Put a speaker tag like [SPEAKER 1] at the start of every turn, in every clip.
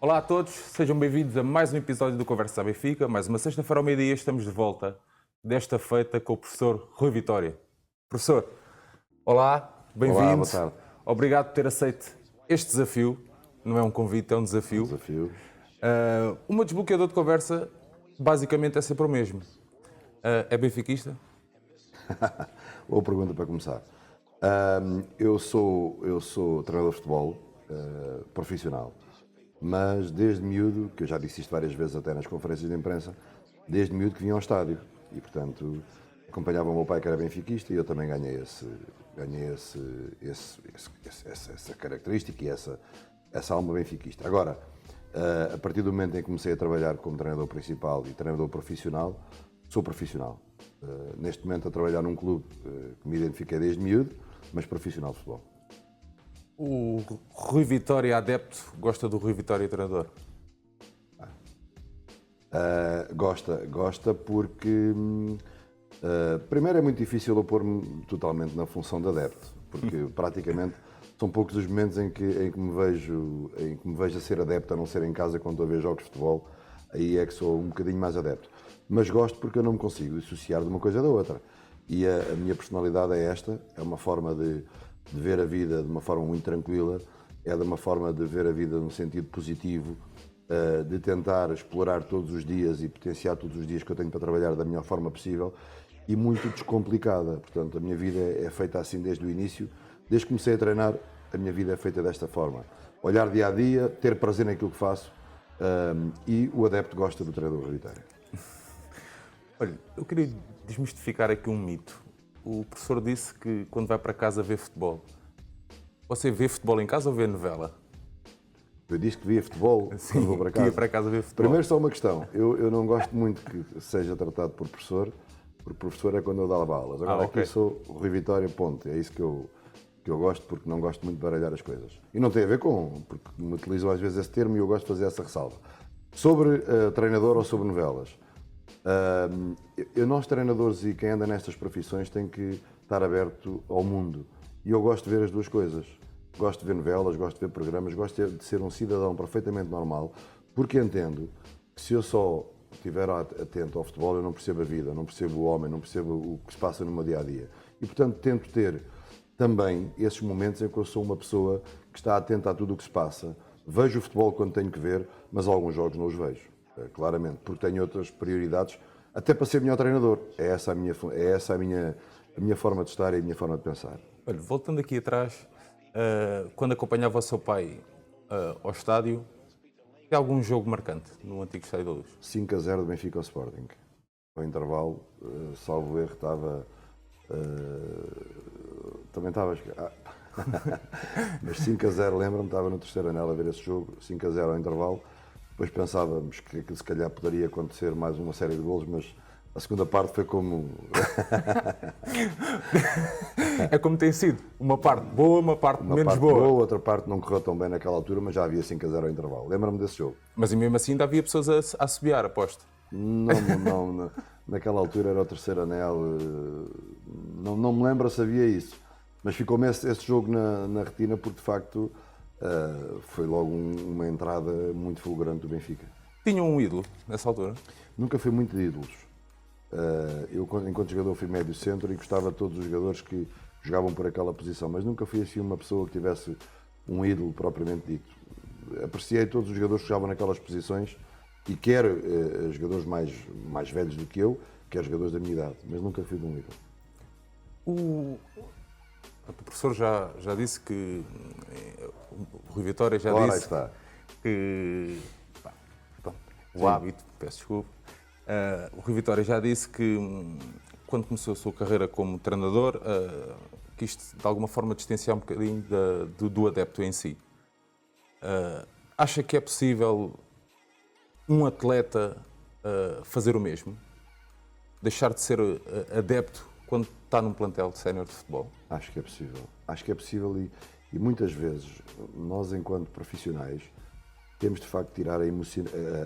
[SPEAKER 1] Olá a todos, sejam bem-vindos a mais um episódio do Conversa à Benfica. Mais uma sexta-feira ao meio-dia estamos de volta, desta feita com o professor Rui Vitória. Professor, olá,
[SPEAKER 2] Olá,
[SPEAKER 1] bem-vindo.
[SPEAKER 2] boa tarde.
[SPEAKER 1] Obrigado por ter aceito este desafio. Não é um convite, é um desafio.
[SPEAKER 2] Desafio.
[SPEAKER 1] O meu desbloqueador de conversa basicamente é sempre o mesmo. É benfiquista?
[SPEAKER 2] Boa pergunta para começar. Eu sou treinador de futebol profissional, mas desde miúdo, que eu já disse isto várias vezes até nas conferências de imprensa, desde miúdo que vinha ao estádio e, portanto, acompanhava o meu pai que era benfiquista e eu também ganhei essa característica e essa alma benfiquista. Agora, a partir do momento em que comecei a trabalhar como treinador principal e treinador profissional, sou profissional. Neste momento a trabalhar num clube que me identifiquei desde miúdo, mas profissional de futebol.
[SPEAKER 1] O Rui Vitória adepto gosta do Rui Vitória treinador?
[SPEAKER 2] Gosta porque, primeiro, é muito difícil eu pôr-me totalmente na função de adepto, porque praticamente são poucos os momentos em que me vejo a ser adepto, a não ser em casa quando estou a ver jogos de futebol, aí é que sou um bocadinho mais adepto. Mas gosto porque eu não me consigo dissociar de uma coisa da outra. E a minha personalidade é esta, é uma forma de ver a vida de uma forma muito tranquila, é de uma forma de ver a vida num sentido positivo, de tentar explorar todos os dias e potenciar todos os dias que eu tenho para trabalhar da melhor forma possível e muito descomplicada. Portanto, a minha vida é feita assim desde o início. Desde que comecei a treinar, a minha vida é feita desta forma. Olhar dia a dia, ter prazer naquilo que faço e o adepto gosta do treinador Rui Vitória.
[SPEAKER 1] Olha, eu queria desmistificar aqui um mito. O professor disse que quando vai para casa vê futebol. Você vê futebol em casa ou vê novela?
[SPEAKER 2] Eu disse que via futebol quando vou para
[SPEAKER 1] que ia
[SPEAKER 2] casa.
[SPEAKER 1] para casa ver futebol.
[SPEAKER 2] Primeiro, só uma questão. Eu não gosto muito que seja tratado por professor, porque professor é quando eu dava aulas. Agora
[SPEAKER 1] ok.
[SPEAKER 2] aqui sou o Rui Vitória, ponto. É isso que eu gosto, porque não gosto muito de baralhar as coisas. E não tem a ver com, porque me utilizam às vezes esse termo e eu gosto de fazer essa ressalva. Sobre treinador ou sobre novelas. Nós treinadores e quem anda nestas profissões tem que estar aberto ao mundo. E eu gosto de ver as duas coisas. Gosto de ver novelas, gosto de ver programas, gosto de ser um cidadão perfeitamente normal, porque entendo que se eu só estiver atento ao futebol, eu não percebo a vida, não percebo o homem, não percebo o que se passa no meu dia-a-dia. E, portanto, tento ter também esses momentos em que eu sou uma pessoa que está atenta a tudo o que se passa. Vejo o futebol quando tenho que ver, mas alguns jogos não os vejo, claramente, porque tenho outras prioridades, até para ser melhor treinador. É essa a minha forma de estar e a minha forma de pensar.
[SPEAKER 1] Olha, voltando aqui atrás, quando acompanhava o seu pai ao estádio, tem algum jogo marcante no antigo Estádio da Luz?
[SPEAKER 2] 5-0 do Benfica ao Sporting. Ao intervalo, salvo erro, estava... também estava... Mas 5-0, lembro-me, estava no terceiro anel a ver esse jogo, 5-0 ao intervalo. Depois pensávamos que aquilo se calhar poderia acontecer mais uma série de golos, mas a segunda parte foi como...
[SPEAKER 1] É como tem sido, uma parte boa, uma parte
[SPEAKER 2] Uma
[SPEAKER 1] menos
[SPEAKER 2] parte
[SPEAKER 1] boa.
[SPEAKER 2] outra parte não correu tão bem naquela altura, mas já havia 5-0 ao intervalo. Lembro-me desse jogo.
[SPEAKER 1] Mas mesmo assim ainda havia pessoas a assobiar, aposto.
[SPEAKER 2] Não, naquela altura era o terceiro anel, não me lembro se havia isso, mas ficou-me esse jogo na retina porque de facto foi logo uma entrada muito fulgurante do Benfica.
[SPEAKER 1] Tinham um ídolo nessa altura?
[SPEAKER 2] Nunca fui muito de ídolos. Eu, enquanto jogador, fui médio centro e gostava de todos os jogadores que jogavam por aquela posição, mas nunca fui assim uma pessoa que tivesse um ídolo propriamente dito. Apreciei todos os jogadores que jogavam naquelas posições e quer jogadores mais velhos do que eu, quer jogadores da minha idade, mas nunca fui de um ídolo.
[SPEAKER 1] O professor já disse que o Rui Vitória já
[SPEAKER 2] Ora, aí
[SPEAKER 1] disse
[SPEAKER 2] está.
[SPEAKER 1] que o hábito, peço desculpa. O Rui Vitória já disse que quando começou a sua carreira como treinador, quis de alguma forma distanciar um bocadinho do adepto em si. Acha que é possível um atleta fazer o mesmo? Deixar de ser adepto quando está num plantel de sénior de futebol?
[SPEAKER 2] Acho que é possível. Acho que é possível e muitas vezes nós, enquanto profissionais, temos de facto de tirar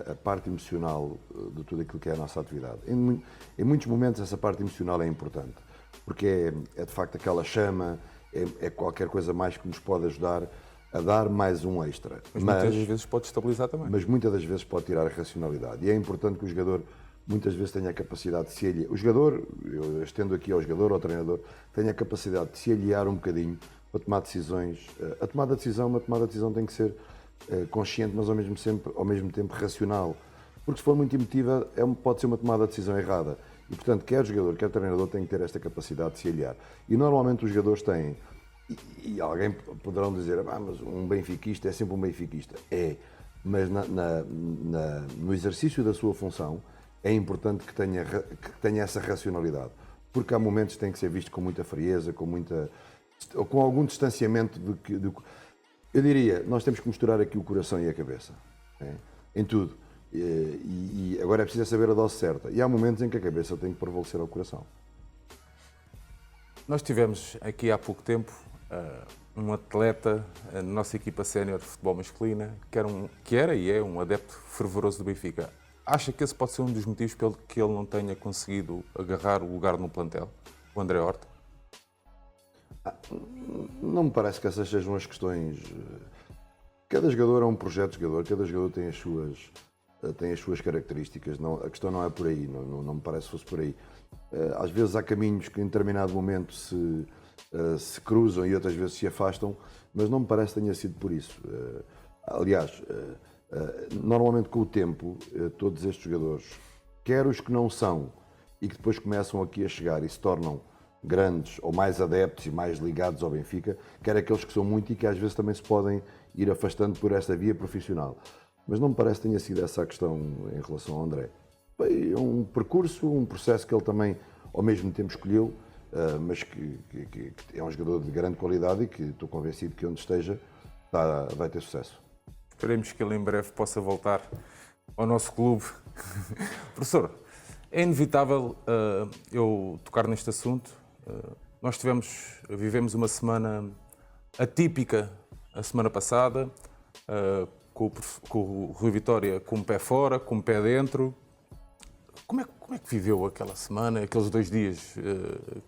[SPEAKER 2] a parte emocional de tudo aquilo que é a nossa atividade. Em muitos momentos essa parte emocional é importante, porque é de facto aquela chama, é qualquer coisa mais que nos pode ajudar a dar mais um extra.
[SPEAKER 1] Mas muitas vezes pode estabilizar também.
[SPEAKER 2] Mas muitas das vezes pode tirar a racionalidade. E é importante que o jogador muitas vezes tenha a capacidade de se aliar. O jogador, eu estendo aqui ao jogador, ao treinador, tenha a capacidade de se aliar um bocadinho para tomar decisões. A tomada de decisão tem que ser consciente, mas ao mesmo tempo racional. Porque se for muito emotiva, pode ser uma tomada de decisão errada. E, portanto, quer jogador, quer treinador, tem que ter esta capacidade de se aliar. E, normalmente, os jogadores têm... E alguém poderão dizer, mas um benfiquista é sempre um benfiquista. É, mas no exercício da sua função, é importante que tenha essa racionalidade. Porque há momentos que tem que ser visto com muita frieza, com algum distanciamento eu diria, nós temos que misturar aqui o coração e a cabeça, em tudo. E agora é preciso saber a dose certa. E há momentos em que a cabeça tem que prevalecer ao coração.
[SPEAKER 1] Nós tivemos aqui há pouco tempo um atleta na nossa equipa sénior de futebol masculina que era e é um adepto fervoroso do Benfica. Acha que esse pode ser um dos motivos pelo que ele não tenha conseguido agarrar o lugar no plantel, o André Horta?
[SPEAKER 2] Não me parece que essas sejam as questões. Cada jogador é um projeto de jogador, cada jogador tem as suas características. A questão não é por aí, não me parece que fosse por aí. Às vezes há caminhos que em determinado momento se cruzam e outras vezes se afastam, mas não me parece que tenha sido por isso. Aliás, normalmente com o tempo, todos estes jogadores, quer os que não são e que depois começam aqui a chegar e se tornam grandes ou mais adeptos e mais ligados ao Benfica, quer aqueles que são muito e que às vezes também se podem ir afastando por esta via profissional. Mas não me parece que tenha sido essa a questão em relação ao André. É um percurso, um processo que ele também ao mesmo tempo escolheu, mas que é um jogador de grande qualidade e que estou convencido que onde esteja vai ter sucesso.
[SPEAKER 1] Esperemos que ele em breve possa voltar ao nosso clube. Professor, é inevitável eu tocar neste assunto. Nós vivemos uma semana atípica a semana passada, com o Rui Vitória com o pé fora, com o pé dentro. Como é que viveu aquela semana, aqueles 2 dias?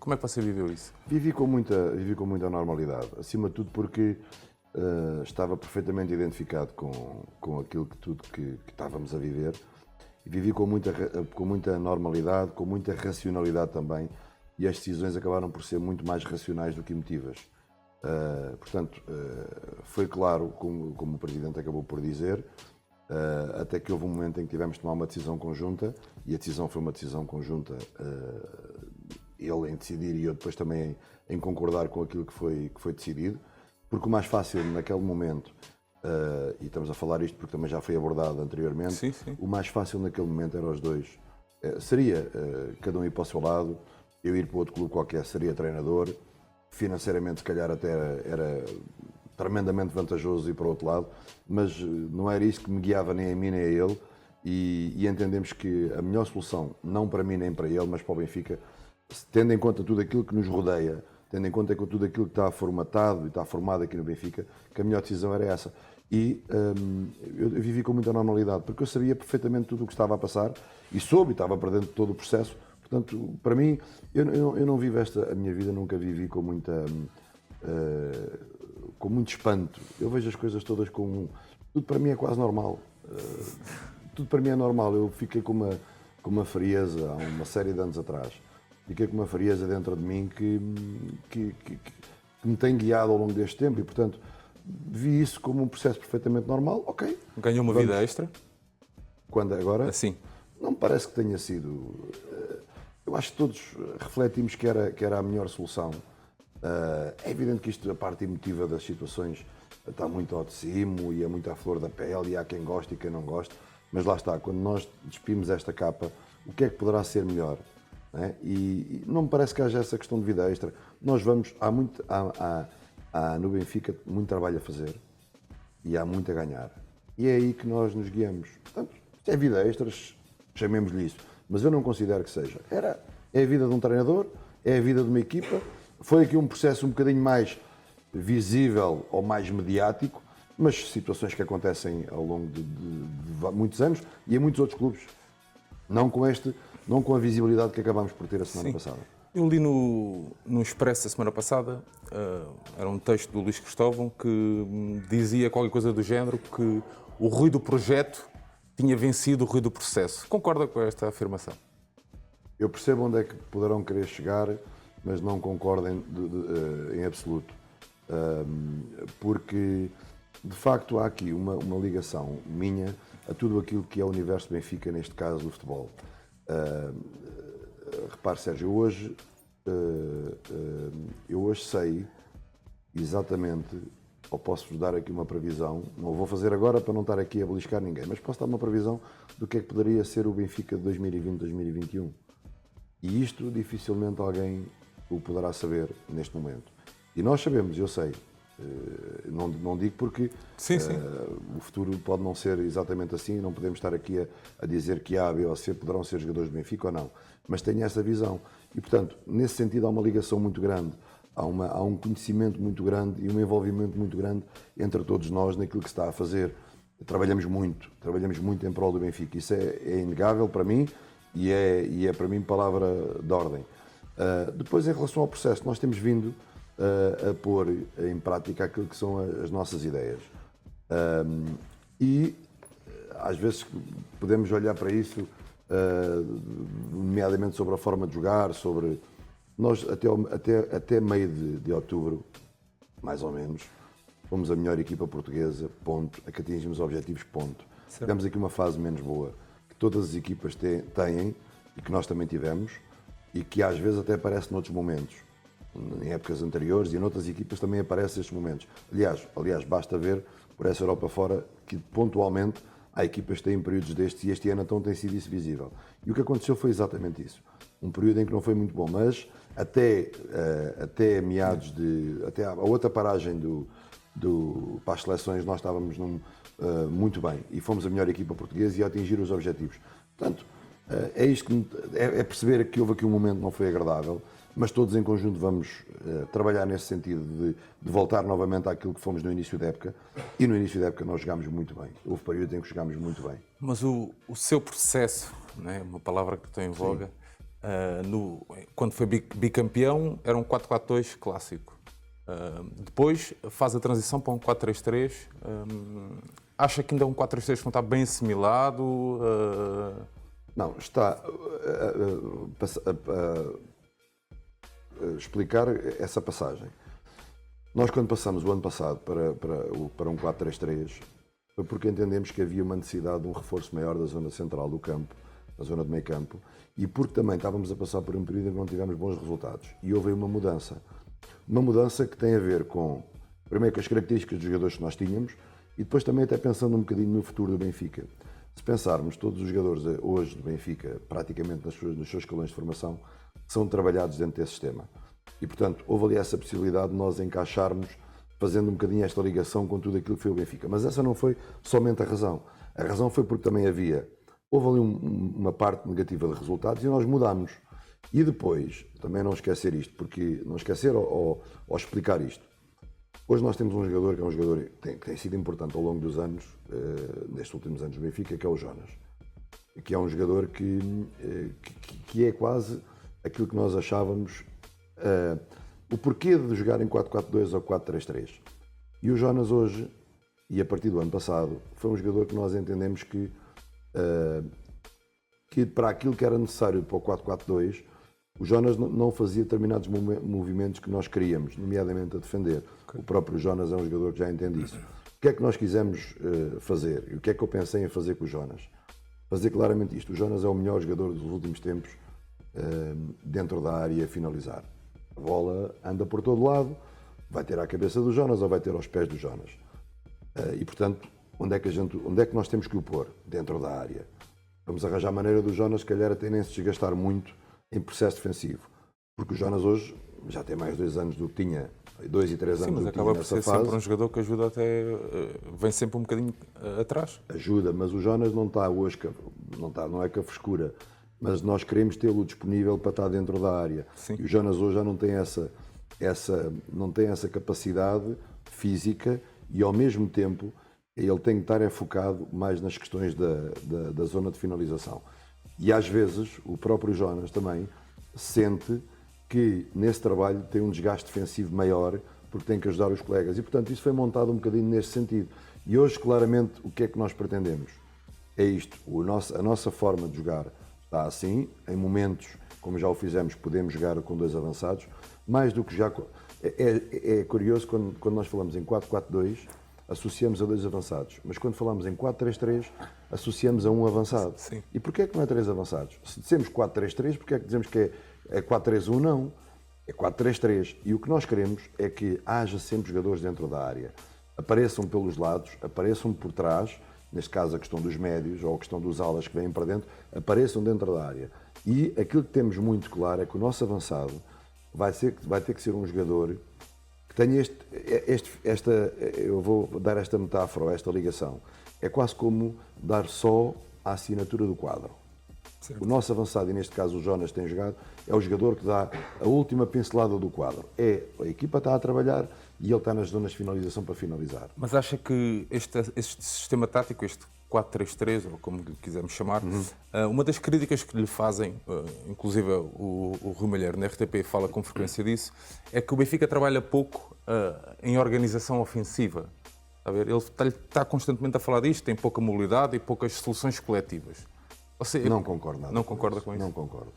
[SPEAKER 1] Como é que você viveu isso?
[SPEAKER 2] Vivi com muita normalidade, acima de tudo porque estava perfeitamente identificado com aquilo que estávamos a viver e vivi com muita normalidade, com muita racionalidade também, e as decisões acabaram por ser muito mais racionais do que emotivas. Portanto, foi claro, como o Presidente acabou por dizer, até que houve um momento em que tivemos de tomar uma decisão conjunta, e a decisão foi uma decisão conjunta, ele em decidir e eu depois também em concordar com aquilo que foi decidido, porque o mais fácil naquele momento, e estamos a falar isto porque também já foi abordado anteriormente,
[SPEAKER 1] sim, sim.
[SPEAKER 2] O mais fácil naquele momento era os dois, seria cada um ir para o seu lado, eu ir para outro clube qualquer, seria treinador, financeiramente se calhar até era tremendamente vantajoso ir para o outro lado, mas não era isso que me guiava nem a mim nem a ele, e entendemos que a melhor solução, não para mim nem para ele, mas para o Benfica, tendo em conta tudo aquilo que nos rodeia, tendo em conta tudo aquilo que está formatado e está formado aqui no Benfica, que a melhor decisão era essa. E eu vivi com muita normalidade, porque eu sabia perfeitamente tudo o que estava a passar e soube, estava para dentro de todo o processo. Portanto, para mim, eu não vivo a minha vida nunca vivi com muito espanto. Eu vejo as coisas todas tudo para mim é quase normal. Tudo para mim é normal. Eu fiquei com uma frieza há uma série de anos atrás. Fiquei com uma frieza dentro de mim que me tem guiado ao longo deste tempo e, portanto, vi isso como um processo perfeitamente normal. Ok.
[SPEAKER 1] Ganhou uma vida extra?
[SPEAKER 2] Quando agora?
[SPEAKER 1] Assim.
[SPEAKER 2] Não me parece que tenha sido. Eu acho que todos refletimos que era a melhor solução. É evidente que isto, a parte emotiva das situações, está muito ao de cima e é muito à flor da pele e há quem goste e quem não goste, mas lá está, quando nós despimos esta capa, o que é que poderá ser melhor? Não é? E não me parece que haja essa questão de vida extra. Nós há no Benfica muito trabalho a fazer e há muito a ganhar. E é aí que nós nos guiamos. Portanto, se é vida extra, chamemos-lhe isso. Mas eu não considero que seja. É a vida de um treinador, é a vida de uma equipa. Foi aqui um processo um bocadinho mais visível ou mais mediático, mas situações que acontecem ao longo de muitos anos e em muitos outros clubes. Não com a visibilidade que acabámos por ter a semana passada.
[SPEAKER 1] Eu li no Expresso a semana passada, era um texto do Luís Cristóvão que dizia qualquer coisa do género que o ruído do projeto tinha vencido o ruído do processo. Concorda com esta afirmação?
[SPEAKER 2] Eu percebo onde é que poderão querer chegar, mas não concordo em absoluto. Porque, de facto, há aqui uma ligação minha a tudo aquilo que é o universo Benfica, neste caso do futebol. Repare, Sérgio, eu hoje sei exatamente, ou posso-vos dar aqui uma previsão, não vou fazer agora para não estar aqui a beliscar ninguém, mas posso dar uma previsão do que é que poderia ser o Benfica de 2020-2021. E isto dificilmente alguém o poderá saber neste momento. E nós sabemos, eu sei. Não digo porque
[SPEAKER 1] Sim.
[SPEAKER 2] O futuro pode não ser exatamente assim, não podemos estar aqui a dizer que A, B ou C poderão ser jogadores do Benfica ou não, mas tenho essa visão. E, portanto, nesse sentido há uma ligação muito grande, há um conhecimento muito grande e um envolvimento muito grande entre todos nós naquilo que se está a fazer. Trabalhamos muito em prol do Benfica, isso é inegável para mim e é para mim palavra de ordem. Depois, em relação ao processo, nós temos vindo a pôr em prática aquilo que são as nossas ideias. E às vezes podemos olhar para isso, nomeadamente sobre a forma de jogar, sobre... Nós até meio de outubro, mais ou menos, fomos a melhor equipa portuguesa, ponto, a que atingimos objetivos, ponto.
[SPEAKER 1] Certo.
[SPEAKER 2] Tivemos aqui uma fase menos boa, que todas as equipas têm, e que nós também tivemos, e que às vezes até aparece noutros momentos. Em épocas anteriores e em outras equipas também aparecem estes momentos. Aliás, basta ver por essa Europa fora que pontualmente há equipas que têm períodos destes e este ano então tem sido isso visível. E o que aconteceu foi exatamente isso. Um período em que não foi muito bom, mas até meados até a outra paragem para as seleções nós estávamos muito bem e fomos a melhor equipa portuguesa e a atingir os objetivos. Portanto, é isto é perceber que houve aqui um momento que não foi agradável, mas todos em conjunto vamos trabalhar nesse sentido de voltar novamente àquilo que fomos no início da época. E no início da época nós jogámos muito bem. Houve períodos em que jogámos muito bem.
[SPEAKER 1] Mas o seu processo, né, uma palavra que estou em voga, quando foi bicampeão, era um 4-4-2 clássico. Depois faz a transição para um 4-3-3. Acha que ainda é um 4-3-3 que não está bem assimilado?
[SPEAKER 2] Não, está... explicar essa passagem. Nós, quando passamos o ano passado para um 4-3-3, foi porque entendemos que havia uma necessidade de um reforço maior da zona central do campo, da zona de meio campo, e porque também estávamos a passar por um período em que não tivemos bons resultados. E houve uma mudança. Uma mudança que tem a ver com, primeiro, com as características dos jogadores que nós tínhamos, e depois também até pensando um bocadinho no futuro do Benfica. Se pensarmos, todos os jogadores hoje do Benfica, praticamente nos seus escalões de formação, são trabalhados dentro desse sistema. E, portanto, houve ali essa possibilidade de nós encaixarmos, fazendo um bocadinho esta ligação com tudo aquilo que foi o Benfica. Mas essa não foi somente a razão. A razão foi porque também houve ali uma parte negativa de resultados e nós mudámos. E depois, também não esquecer isto, porque não esquecer ou explicar isto. Hoje nós temos um jogador que é um jogador que tem sido importante ao longo dos anos, nestes últimos anos do Benfica, que é o Jonas. Que é um jogador que é quase aquilo que nós achávamos, o porquê de jogar em 4-4-2 ou 4-3-3. E o Jonas hoje, e a partir do ano passado, foi um jogador que nós entendemos que para aquilo que era necessário para o 4-4-2, o Jonas não fazia determinados movimentos que nós queríamos, nomeadamente a defender. Okay. O próprio Jonas é um jogador que já entende isso. O que é que nós quisemos fazer? E o que é que eu pensei em fazer com o Jonas? Fazer claramente isto. O Jonas é o melhor jogador dos últimos tempos dentro da área a finalizar. A bola anda por todo lado, vai ter à cabeça do Jonas ou vai ter aos pés do Jonas. E, portanto, onde é que nós temos que o pôr? Dentro da área. Vamos arranjar a maneira do Jonas, se calhar, até nem se desgastar muito em processo defensivo. Porque o Jonas hoje já tem mais 2 anos do que tinha, 2 e 3 anos do que tinha nessa fase. Sim, mas acaba por ser
[SPEAKER 1] sempre um jogador que ajuda até, vem sempre um bocadinho atrás.
[SPEAKER 2] Ajuda, mas o Jonas não está hoje, não é com a frescura, mas nós queremos tê-lo disponível para estar dentro da área.
[SPEAKER 1] Sim.
[SPEAKER 2] E o Jonas hoje já não tem não tem essa capacidade física e, ao mesmo tempo, ele tem que estar focado mais nas questões da zona de finalização. E às vezes o próprio Jonas também sente que nesse trabalho tem um desgaste defensivo maior, porque tem que ajudar os colegas. E, portanto, isso foi montado um bocadinho neste sentido. E hoje, claramente, o que é que nós pretendemos? É isto. A nossa forma de jogar está assim. Em momentos, como já o fizemos, podemos jogar com 2 avançados. Mais do que já... É curioso, quando nós falamos em 4-4-2, associamos a 2 avançados. Mas quando falamos em 4-3-3, associamos a 1 avançado.
[SPEAKER 1] Sim.
[SPEAKER 2] E porquê é que não é 3 avançados? Se dizemos 4-3-3, porquê é que dizemos que é 4-3-1? Não. É 4-3-3. E o que nós queremos é que haja sempre jogadores dentro da área. Apareçam pelos lados, apareçam por trás, neste caso a questão dos médios ou a questão dos alas que vêm para dentro, apareçam dentro da área. E aquilo que temos muito claro é que o nosso avançado vai ter que ser um jogador que tenha eu vou dar esta metáfora, ou esta ligação. É quase como dar só a assinatura do quadro.
[SPEAKER 1] Certo.
[SPEAKER 2] O nosso avançado, e neste caso o Jonas tem jogado, é o jogador que dá a última pincelada do quadro. A equipa está a trabalhar e ele está nas zonas de finalização para finalizar.
[SPEAKER 1] Mas acha que este sistema tático, este 4-3-3, ou como lhe quisermos chamar, uma das críticas que lhe fazem, inclusive o Rui Malheiro na RTP fala com frequência disso, é que o Benfica trabalha pouco em organização ofensiva. Está a ver? Ele está constantemente a falar disto, tem pouca mobilidade e poucas soluções coletivas.
[SPEAKER 2] Não concordo nada.
[SPEAKER 1] Não concorda com isso?
[SPEAKER 2] Não concordo.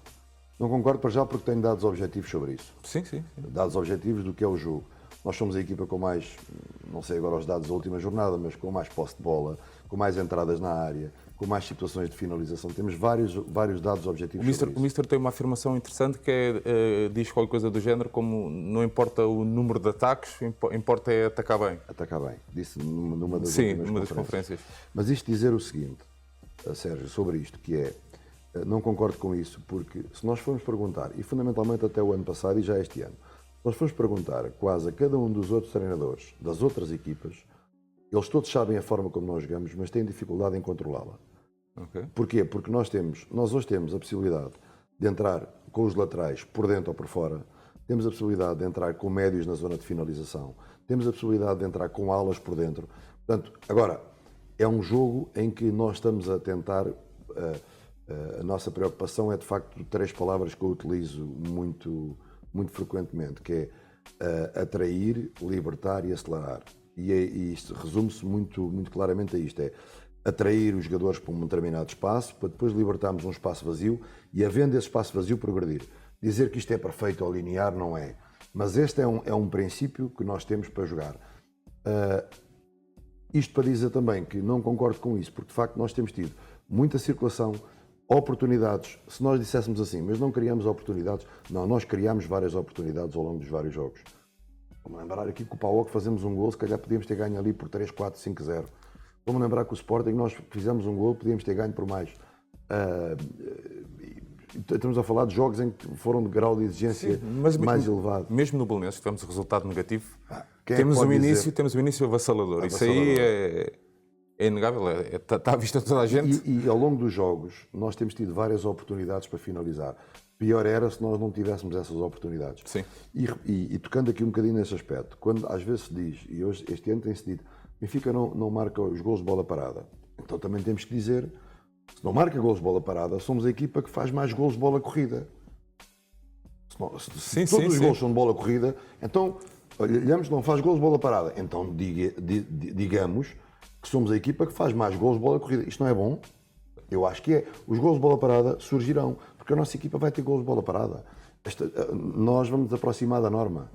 [SPEAKER 2] Não concordo para já porque tenho dados objetivos sobre isso.
[SPEAKER 1] Sim.
[SPEAKER 2] Dados objetivos do que é o jogo. Nós somos a equipa com mais, não sei agora os dados da última jornada, mas com mais posse de bola, com mais entradas na área, com mais situações de finalização. Temos vários dados objetivos sobre isso.
[SPEAKER 1] O Mister tem uma afirmação interessante que diz qualquer coisa do género como não importa o número de ataques, importa é atacar bem.
[SPEAKER 2] Atacar bem. Disse numa das
[SPEAKER 1] Sim,
[SPEAKER 2] últimas
[SPEAKER 1] numa das conferências.
[SPEAKER 2] Mas isto dizer o seguinte, Sérgio, sobre isto, que é, não concordo com isso, porque se nós formos perguntar, e fundamentalmente até o ano passado e já este ano, se nós formos perguntar quase a cada um dos outros treinadores das outras equipas, eles todos sabem a forma como nós jogamos, mas têm dificuldade em controlá-la.
[SPEAKER 1] Okay.
[SPEAKER 2] Porquê? Porque nós hoje temos a possibilidade de entrar com os laterais por dentro ou por fora, temos a possibilidade de entrar com médios na zona de finalização, temos a possibilidade de entrar com alas por dentro. Portanto, agora, é um jogo em que nós estamos a tentar, a nossa preocupação é de facto 3 palavras que eu utilizo muito frequentemente, que é atrair, libertar e acelerar. E isto resume-se muito claramente a isto, é atrair os jogadores para um determinado espaço, para depois libertarmos um espaço vazio e, havendo esse espaço vazio, progredir. Dizer que isto é perfeito ou linear não é, mas este é um princípio que nós temos para jogar. Isto para dizer também que não concordo com isso, porque de facto nós temos tido muita circulação, oportunidades. Se nós disséssemos assim, mas não criamos oportunidades, não, nós criamos várias oportunidades ao longo dos vários jogos. Vamos lembrar aqui que o PAOK fazemos um gol, se calhar podíamos ter ganho ali por 3, 4, 5-0. Vamos lembrar que o Sporting, nós fizemos um gol, podíamos ter ganho por mais. Estamos a falar de jogos em que foram de grau de exigência mais elevado.
[SPEAKER 1] Mesmo no Belenenses, que tivemos resultado negativo, temos um início avassalador. Isso aí é inegável, está à vista de toda a gente.
[SPEAKER 2] E ao longo dos jogos, nós temos tido várias oportunidades para finalizar. Pior era se nós não tivéssemos essas oportunidades.
[SPEAKER 1] Sim.
[SPEAKER 2] E tocando aqui um bocadinho nesse aspecto, quando às vezes se diz, e hoje este ano tem-se dito, Benfica não marca os gols de bola parada. Então também temos que dizer, se não marca gols de bola parada, somos a equipa que faz mais gols de bola corrida. Se todos os gols são de bola corrida, então olhamos, não faz gols de bola parada. Então digamos que somos a equipa que faz mais gols de bola corrida. Isto não é bom? Eu acho que é. Os gols de bola parada surgirão, porque a nossa equipa vai ter gols de bola parada. Nós vamos aproximar da norma.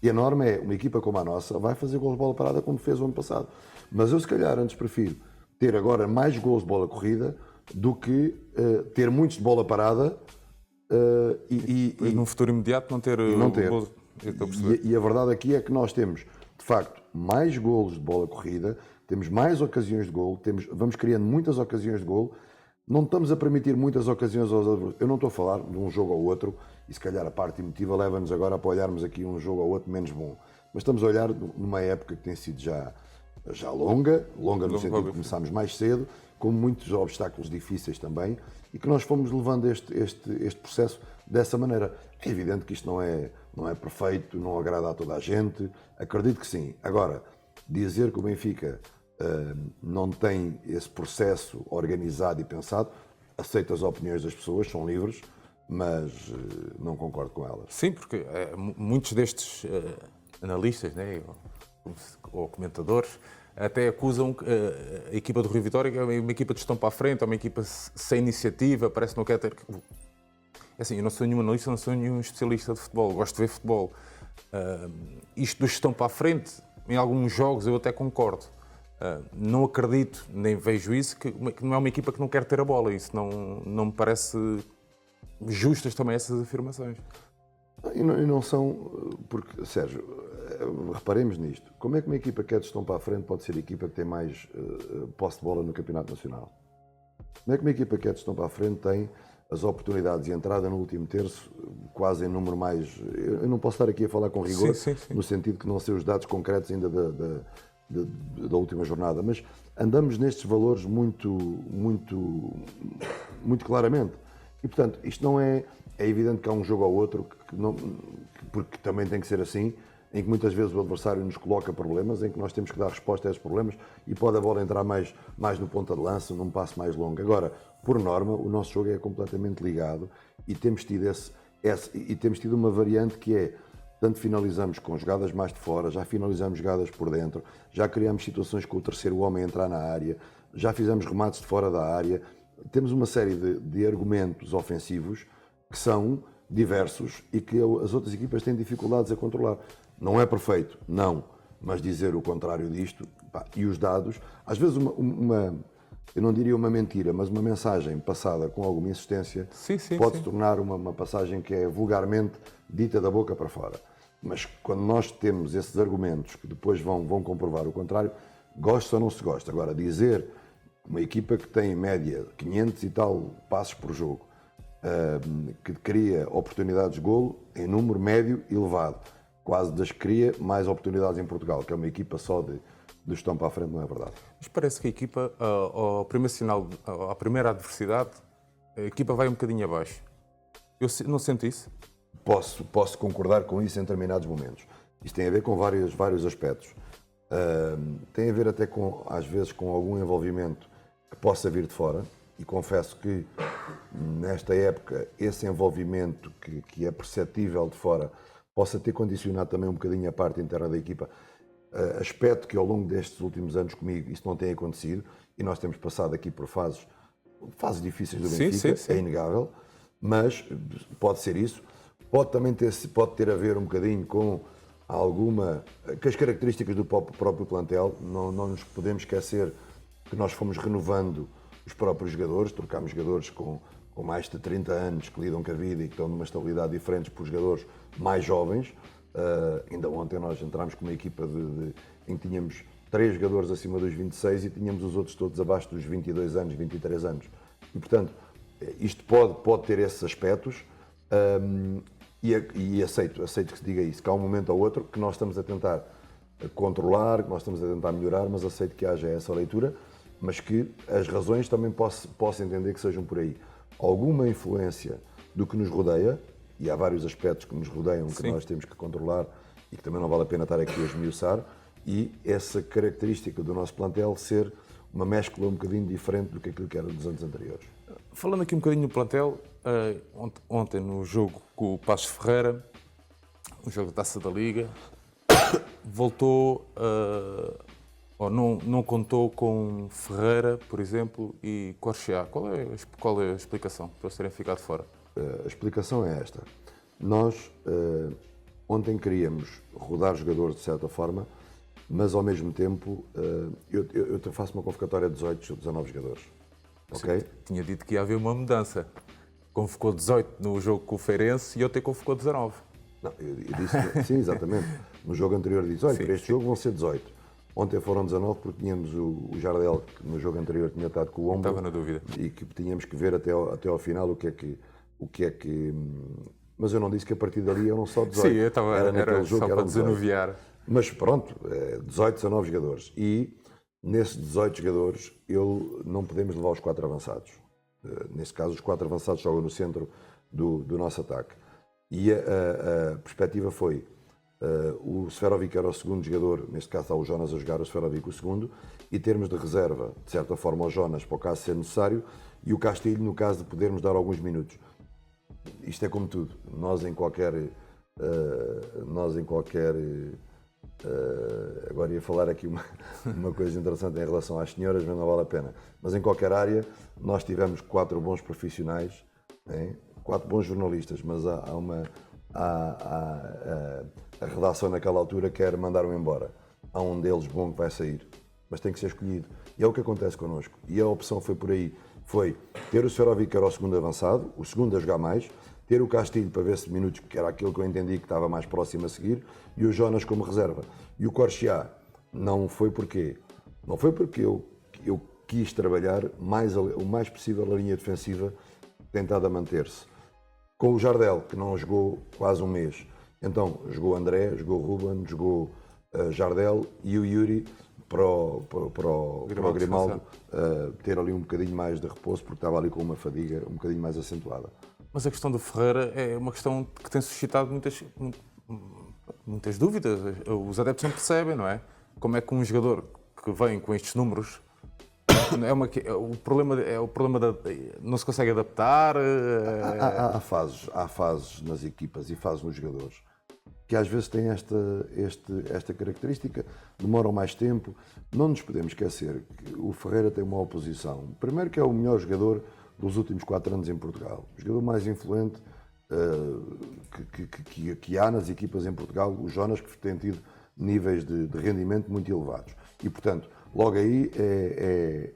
[SPEAKER 2] E a norma é, uma equipa como a nossa vai fazer gols de bola parada como fez o ano passado. Mas eu, se calhar, antes prefiro ter agora mais gols de bola corrida do que ter muitos de bola parada
[SPEAKER 1] e num futuro imediato não ter. Gols.
[SPEAKER 2] E a verdade aqui é que nós temos, de facto, mais golos de bola corrida, temos mais ocasiões de gol, vamos criando muitas ocasiões de gol, não estamos a permitir muitas ocasiões aos adversários. Eu não estou a falar de um jogo ao outro, e se calhar a parte emotiva leva-nos agora para olharmos aqui um jogo ao outro menos bom. Mas estamos a olhar numa época que tem sido já longa no sentido de começarmos mais cedo, com muitos obstáculos difíceis também, e que nós fomos levando este processo dessa maneira. É evidente que isto não é perfeito, não agrada a toda a gente, acredito que sim. Agora, dizer que o Benfica não tem esse processo organizado e pensado, aceito as opiniões das pessoas, são livres, mas não concordo com elas.
[SPEAKER 1] Sim, porque muitos destes analistas, né, ou comentadores até acusam a equipa do Rio Vitória que é uma equipa de gestão para a frente, é uma equipa sem iniciativa, parece que não quer ter... É assim, eu não sou nenhum analista, não sou nenhum especialista de futebol, gosto de ver futebol. Isto do gestão para a frente, em alguns jogos eu até concordo. Não acredito, nem vejo isso, que não é uma equipa que não quer ter a bola. Isso não me parece justas também essas afirmações.
[SPEAKER 2] E não são, porque, Sérgio, reparemos nisto. Como é que uma equipa que é de gestão para a frente pode ser a equipa que tem mais posse de bola no Campeonato Nacional? Como é que uma equipa que é de gestão para a frente tem as oportunidades de entrada no último terço quase em número mais... Eu não posso estar aqui a falar com rigor,
[SPEAKER 1] sim.
[SPEAKER 2] no sentido que não sei os dados concretos ainda da última jornada, mas andamos nestes valores muito claramente. E, portanto, isto não é... É evidente que há um jogo ou outro, porque também tem que ser assim, em que muitas vezes o adversário nos coloca problemas, em que nós temos que dar resposta a esses problemas e pode a bola entrar mais no ponta de lança, num passo mais longo. Agora, por norma, o nosso jogo é completamente ligado e temos tido uma variante que é, tanto finalizamos com jogadas mais de fora, já finalizamos jogadas por dentro, já criamos situações com o terceiro homem a entrar na área, já fizemos remates de fora da área. Temos uma série de argumentos ofensivos que são diversos e que as outras equipas têm dificuldades a controlar. Não é perfeito, não, mas dizer o contrário disto, e os dados, às vezes eu não diria uma mentira, mas uma mensagem passada com alguma insistência pode se tornar uma passagem que é vulgarmente dita da boca para fora. Mas quando nós temos esses argumentos que depois vão comprovar o contrário, gosta ou não se gosta. Agora, dizer uma equipa que tem em média 500 e tal passos por jogo, que cria oportunidades de golo em número médio elevado, quase das que cria mais oportunidades em Portugal, que é uma equipa só de gestão para a frente, não é verdade.
[SPEAKER 1] Mas parece que a equipa, ao primeiro sinal, à primeira adversidade, a equipa vai um bocadinho abaixo. Eu não sinto isso?
[SPEAKER 2] Posso concordar com isso em determinados momentos. Isto tem a ver com vários aspectos. Tem a ver até às vezes com algum envolvimento que possa vir de fora, e confesso que nesta época esse envolvimento que é perceptível de fora possa ter condicionado também um bocadinho a parte interna da equipa. Aspecto que ao longo destes últimos anos comigo isso não tem acontecido e nós temos passado aqui por fases difíceis do Benfica,
[SPEAKER 1] sim.
[SPEAKER 2] é inegável, mas pode ser isso. Pode também ter a ver um bocadinho com que as características do próprio plantel, não nos podemos esquecer que nós fomos renovando os próprios jogadores, trocámos jogadores com mais de 30 anos que lidam com a vida e que estão numa estabilidade diferente por jogadores mais jovens. Ainda ontem nós entramos com uma equipa em que tínhamos 3 jogadores acima dos 26 e tínhamos os outros todos abaixo dos 22 anos, 23 anos. E, portanto, isto pode ter esses aspectos e aceito que se diga isso, que há um momento ou outro que nós estamos a tentar controlar, que nós estamos a tentar melhorar, mas aceito que haja essa leitura, mas que as razões também posso entender que sejam por aí. Alguma influência do que nos rodeia, e há vários aspectos que nos rodeiam que nós temos que controlar e que também não vale a pena estar aqui a esmiuçar, e essa característica do nosso plantel ser uma mescla um bocadinho diferente do que aquilo que era dos anos anteriores.
[SPEAKER 1] Falando aqui um bocadinho no plantel, ontem no jogo com o Passos Ferreira, o jogo da Taça da Liga, voltou ou não contou com Ferreira, por exemplo, e Corchea. Qual é a explicação para eles terem ficado fora?
[SPEAKER 2] A explicação é esta. Nós ontem queríamos rodar jogadores de certa forma, mas ao mesmo tempo eu faço uma convocatória de 18, 19 jogadores. Okay?
[SPEAKER 1] Tinha dito que ia haver uma mudança. Convocou 18 no jogo com o Feirense e ontem convocou 19.
[SPEAKER 2] Não, eu disse, sim, exatamente. No jogo anterior disse, olha, para este jogo vão ser 18. Ontem foram 19 porque tínhamos o Jardel, que no jogo anterior tinha estado com o ombro.
[SPEAKER 1] Estava na dúvida.
[SPEAKER 2] E que tínhamos que ver até ao final o que é que... Mas eu não disse que a partir dali eram só 18.
[SPEAKER 1] Sim, eu estava, era só para desanuviar.
[SPEAKER 2] Mas pronto, 18, 19 jogadores. E nesses 18 jogadores, não podemos levar os 4 avançados. Neste caso, os 4 avançados jogam no centro do nosso ataque. E a perspectiva foi o Seferovic era o segundo jogador, neste caso está o Jonas a jogar, o Seferovic o segundo, e termos de reserva, de certa forma, o Jonas, para o caso ser necessário, e o Castilho, no caso de podermos dar alguns minutos. isto é como tudo. Nós em qualquer agora ia falar aqui uma coisa interessante em relação às senhoras, mas não vale a pena. Mas em qualquer área, nós tivemos 4 bons profissionais, hein? 4 bons jornalistas, mas a redação naquela altura quer mandar-o embora. Há um deles bom que vai sair, mas tem que ser escolhido. E é o que acontece connosco. E a opção foi por aí. Foi ter o Seferovic, que era o segundo avançado, o segundo a jogar mais, ter o Castilho para ver se minutos, que era aquilo que eu entendi que estava mais próximo a seguir, e o Jonas como reserva. E o Corchia não foi porquê? Não foi porque eu quis trabalhar o mais possível a linha defensiva tentada manter-se. Com o Jardel, que não jogou quase um mês. Então, jogou André, jogou Ruben, jogou Jardel e o Yuri para o Grimaldo ter ali um bocadinho mais de repouso, porque estava ali com uma fadiga um bocadinho mais acentuada.
[SPEAKER 1] Mas a questão do Ferreira é uma questão que tem suscitado muitas dúvidas. Os adeptos não percebem, não é? Como é que um jogador que vem com estes números o problema não se consegue adaptar?
[SPEAKER 2] Há fases nas equipas e fases nos jogadores que às vezes têm esta característica, demoram mais tempo. Não nos podemos esquecer que o Ferreira tem uma oposição. Primeiro, que é o melhor jogador dos últimos 4 anos em Portugal. O jogador mais influente que há nas equipas em Portugal, o Jonas, que tem tido níveis de rendimento muito elevados. E, portanto, logo aí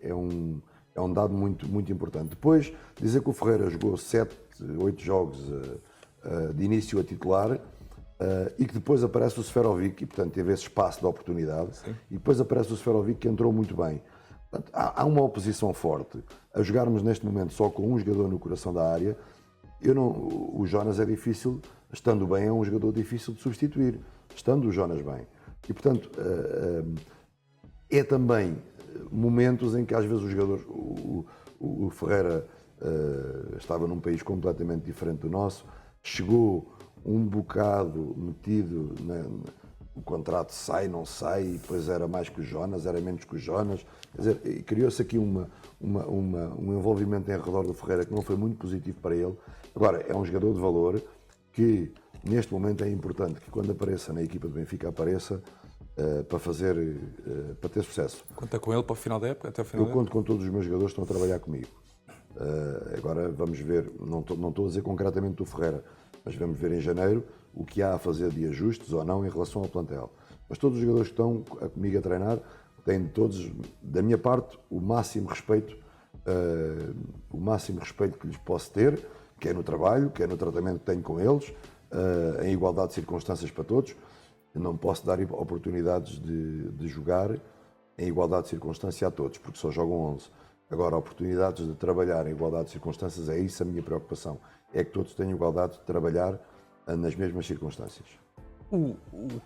[SPEAKER 2] é um dado muito, muito importante. Depois, dizer que o Ferreira jogou 7, 8 jogos de início a titular e que depois aparece o Seferovic, e, portanto, teve esse espaço de oportunidade. Sim. E depois aparece o Seferovic, que entrou muito bem. Portanto, há uma oposição forte. A jogarmos neste momento só com um jogador no coração da área, o Jonas é difícil, estando bem, é um jogador difícil de substituir, estando o Jonas bem. E, portanto, é também momentos em que às vezes o jogador, o Ferreira estava num país completamente diferente do nosso, chegou um bocado metido, o contrato sai, não sai, e depois era mais que o Jonas, era menos que o Jonas. Quer dizer, criou-se aqui um envolvimento em redor do Ferreira que não foi muito positivo para ele. Agora, é um jogador de valor que, neste momento, é importante que quando apareça na equipa do Benfica, apareça para ter sucesso.
[SPEAKER 1] Conta com ele para o final da época, até o final
[SPEAKER 2] Eu conto com todos os meus jogadores que estão a trabalhar comigo. Agora vamos ver, não estou a dizer concretamente do Ferreira, mas vamos ver em janeiro o que há a fazer de ajustes ou não em relação ao plantel. Mas todos os jogadores que estão comigo a treinar têm todos, da minha parte, o máximo respeito que lhes posso ter, quer no trabalho, quer no tratamento que tenho com eles, em igualdade de circunstâncias para todos. Eu não posso dar oportunidades de jogar em igualdade de circunstância a todos, porque só jogam 11. Agora, oportunidades de trabalhar em igualdade de circunstâncias, é isso a minha preocupação. É que todos tenham igualdade de trabalhar nas mesmas circunstâncias.
[SPEAKER 1] O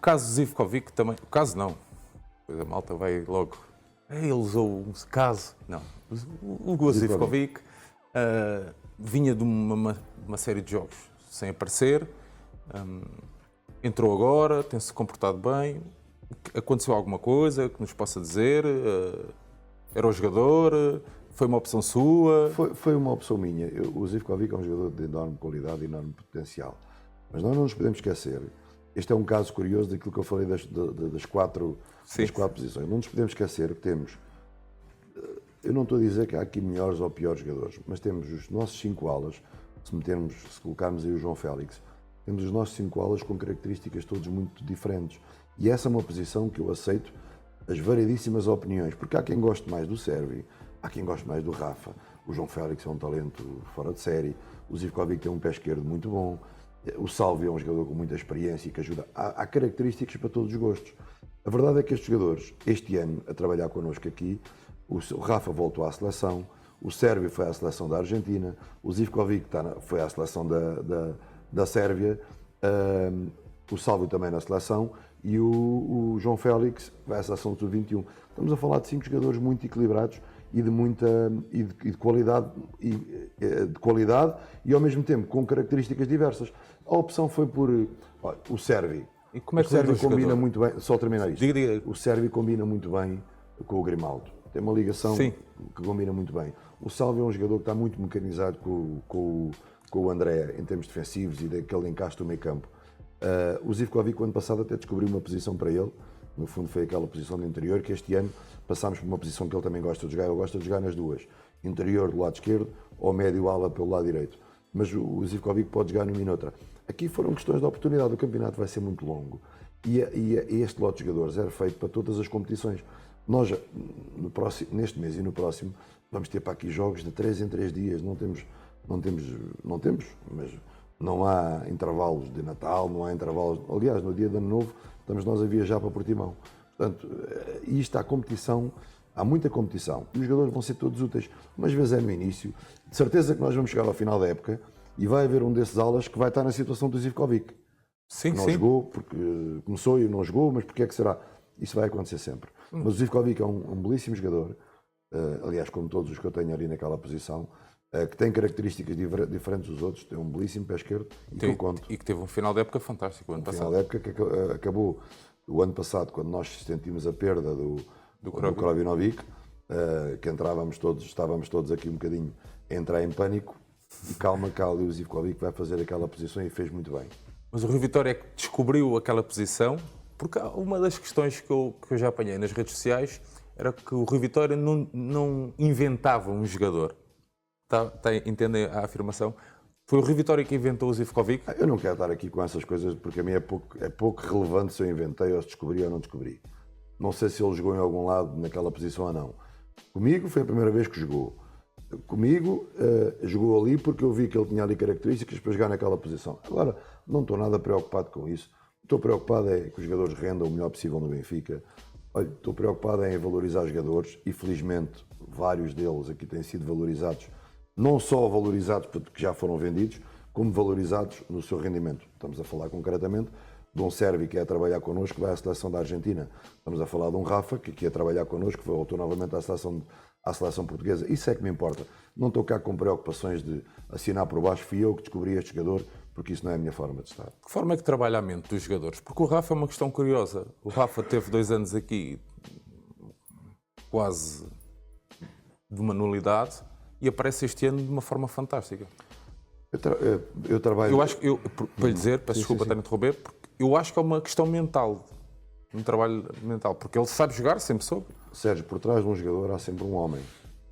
[SPEAKER 1] caso Zivkovic também... O caso não. Depois a malta vai logo... Ele usou um caso... Não. O Zivkovic vinha de uma série de jogos sem aparecer. Entrou agora, tem-se comportado bem. Aconteceu alguma coisa que nos possa dizer? Era o jogador? Foi uma opção sua?
[SPEAKER 2] Foi uma opção minha. O Zivkovic é um jogador de enorme qualidade e enorme potencial. Mas nós não nos podemos esquecer. Este é um caso curioso daquilo que eu falei das quatro posições. Não nos podemos esquecer que temos... Eu não estou a dizer que há aqui melhores ou piores jogadores, mas temos os nossos 5 alas, se colocarmos aí o João Félix, temos os nossos 5 alas com características todos muito diferentes. E essa é uma posição que eu aceito as variedíssimas opiniões, porque há quem goste mais do Sérvio, há quem goste mais do Rafa, o João Félix é um talento fora de série, o Zivkovic tem um pé esquerdo muito bom, o Salvio é um jogador com muita experiência e que ajuda. Há características para todos os gostos. A verdade é que estes jogadores, este ano, a trabalhar connosco aqui, o Rafa voltou à seleção, o Sérvio foi à seleção da Argentina, o Zivkovic foi à seleção da Sérvia, o Salvio também na seleção e o João Félix vai à seleção do Sub-21. Estamos a falar de 5 jogadores muito equilibrados e de qualidade e ao mesmo tempo com características diversas. A opção foi por o Sérvio.
[SPEAKER 1] E como é que
[SPEAKER 2] o Sérvio combina muito bem, só terminar isto.
[SPEAKER 1] Diga.
[SPEAKER 2] O Sérvio combina muito bem com o Grimaldo. Tem uma ligação que combina muito bem. O Salvio é um jogador que está muito mecanizado com com o André em termos defensivos e daquele encaixe do meio campo. O Zivkovic, o ano passado, até descobriu uma posição para ele, no fundo foi aquela posição de interior, que este ano passámos por uma posição que ele também gosta de jogar, ele gosta de jogar nas duas, interior do lado esquerdo ou médio ala pelo lado direito. Mas o Zivkovic pode jogar numa e noutra. Aqui foram questões de oportunidade, o campeonato vai ser muito longo e este lote de jogadores era feito para todas as competições. Nós, neste mês e no próximo, vamos ter para aqui jogos de 3 em 3 dias, não temos, mas não há intervalos de Natal, não há intervalos. Aliás, no dia de Ano Novo, estamos nós a viajar para Portimão. Portanto, isto há competição, há muita competição. E os jogadores vão ser todos úteis. Umas vezes é no início. De certeza que nós vamos chegar ao final da época e vai haver um desses alas que vai estar na situação do Zivkovic.
[SPEAKER 1] Sim,
[SPEAKER 2] que não
[SPEAKER 1] sim.
[SPEAKER 2] jogou, porque começou e não jogou, mas porque é que será? Isso vai acontecer sempre. Mas o Zivkovic é um belíssimo jogador, aliás, como todos os que eu tenho ali naquela posição, que tem características diferentes dos outros, tem um belíssimo pé esquerdo e que eu conto.
[SPEAKER 1] E que teve um final de época fantástico o ano
[SPEAKER 2] Final
[SPEAKER 1] passado.
[SPEAKER 2] da época que acabou o ano passado, quando nós sentimos a perda do Krovinovic, que estávamos todos aqui um bocadinho a entrar em pânico, e calma, o Zivkovic vai fazer aquela posição e fez muito bem.
[SPEAKER 1] Mas o Rui Vitória é que descobriu aquela posição, porque uma das questões que eu já apanhei nas redes sociais era que o Rui Vitória não inventava um jogador. Entendem a afirmação? Foi o Rui Vitória que inventou o Zivkovic?
[SPEAKER 2] Eu não quero estar aqui com essas coisas, porque a mim é pouco relevante se eu inventei ou se descobri ou não descobri. Não sei se ele jogou em algum lado naquela posição ou não. Comigo foi a primeira vez que jogou. Comigo jogou ali porque eu vi que ele tinha ali características para jogar naquela posição. Agora, não estou nada preocupado com isso. Estou preocupado é que os jogadores rendam o melhor possível no Benfica. Olha, estou preocupado em valorizar os jogadores e felizmente vários deles aqui têm sido valorizados, não só valorizados porque já foram vendidos, como valorizados no seu rendimento. Estamos a falar concretamente de um Sérvio que é a trabalhar connosco, que vai à seleção da Argentina. Estamos a falar de um Rafa que aqui é a trabalhar connosco, que voltou novamente à seleção portuguesa. Isso é que me importa. Não estou cá com preocupações de assinar por baixo, fui eu que descobri este jogador, porque isso não é a minha forma de estar.
[SPEAKER 1] Que forma é que trabalha a mente dos jogadores? Porque o Rafa é uma questão curiosa. O Rafa teve 2 anos aqui, quase de uma nulidade, e aparece este ano de uma forma fantástica.
[SPEAKER 2] Eu trabalho...
[SPEAKER 1] Eu acho que, para lhe dizer, peço desculpa estar a interromper, porque eu acho que é uma questão mental, um trabalho mental, porque ele sabe jogar, sempre soube.
[SPEAKER 2] Sérgio, por trás de um jogador há sempre um homem.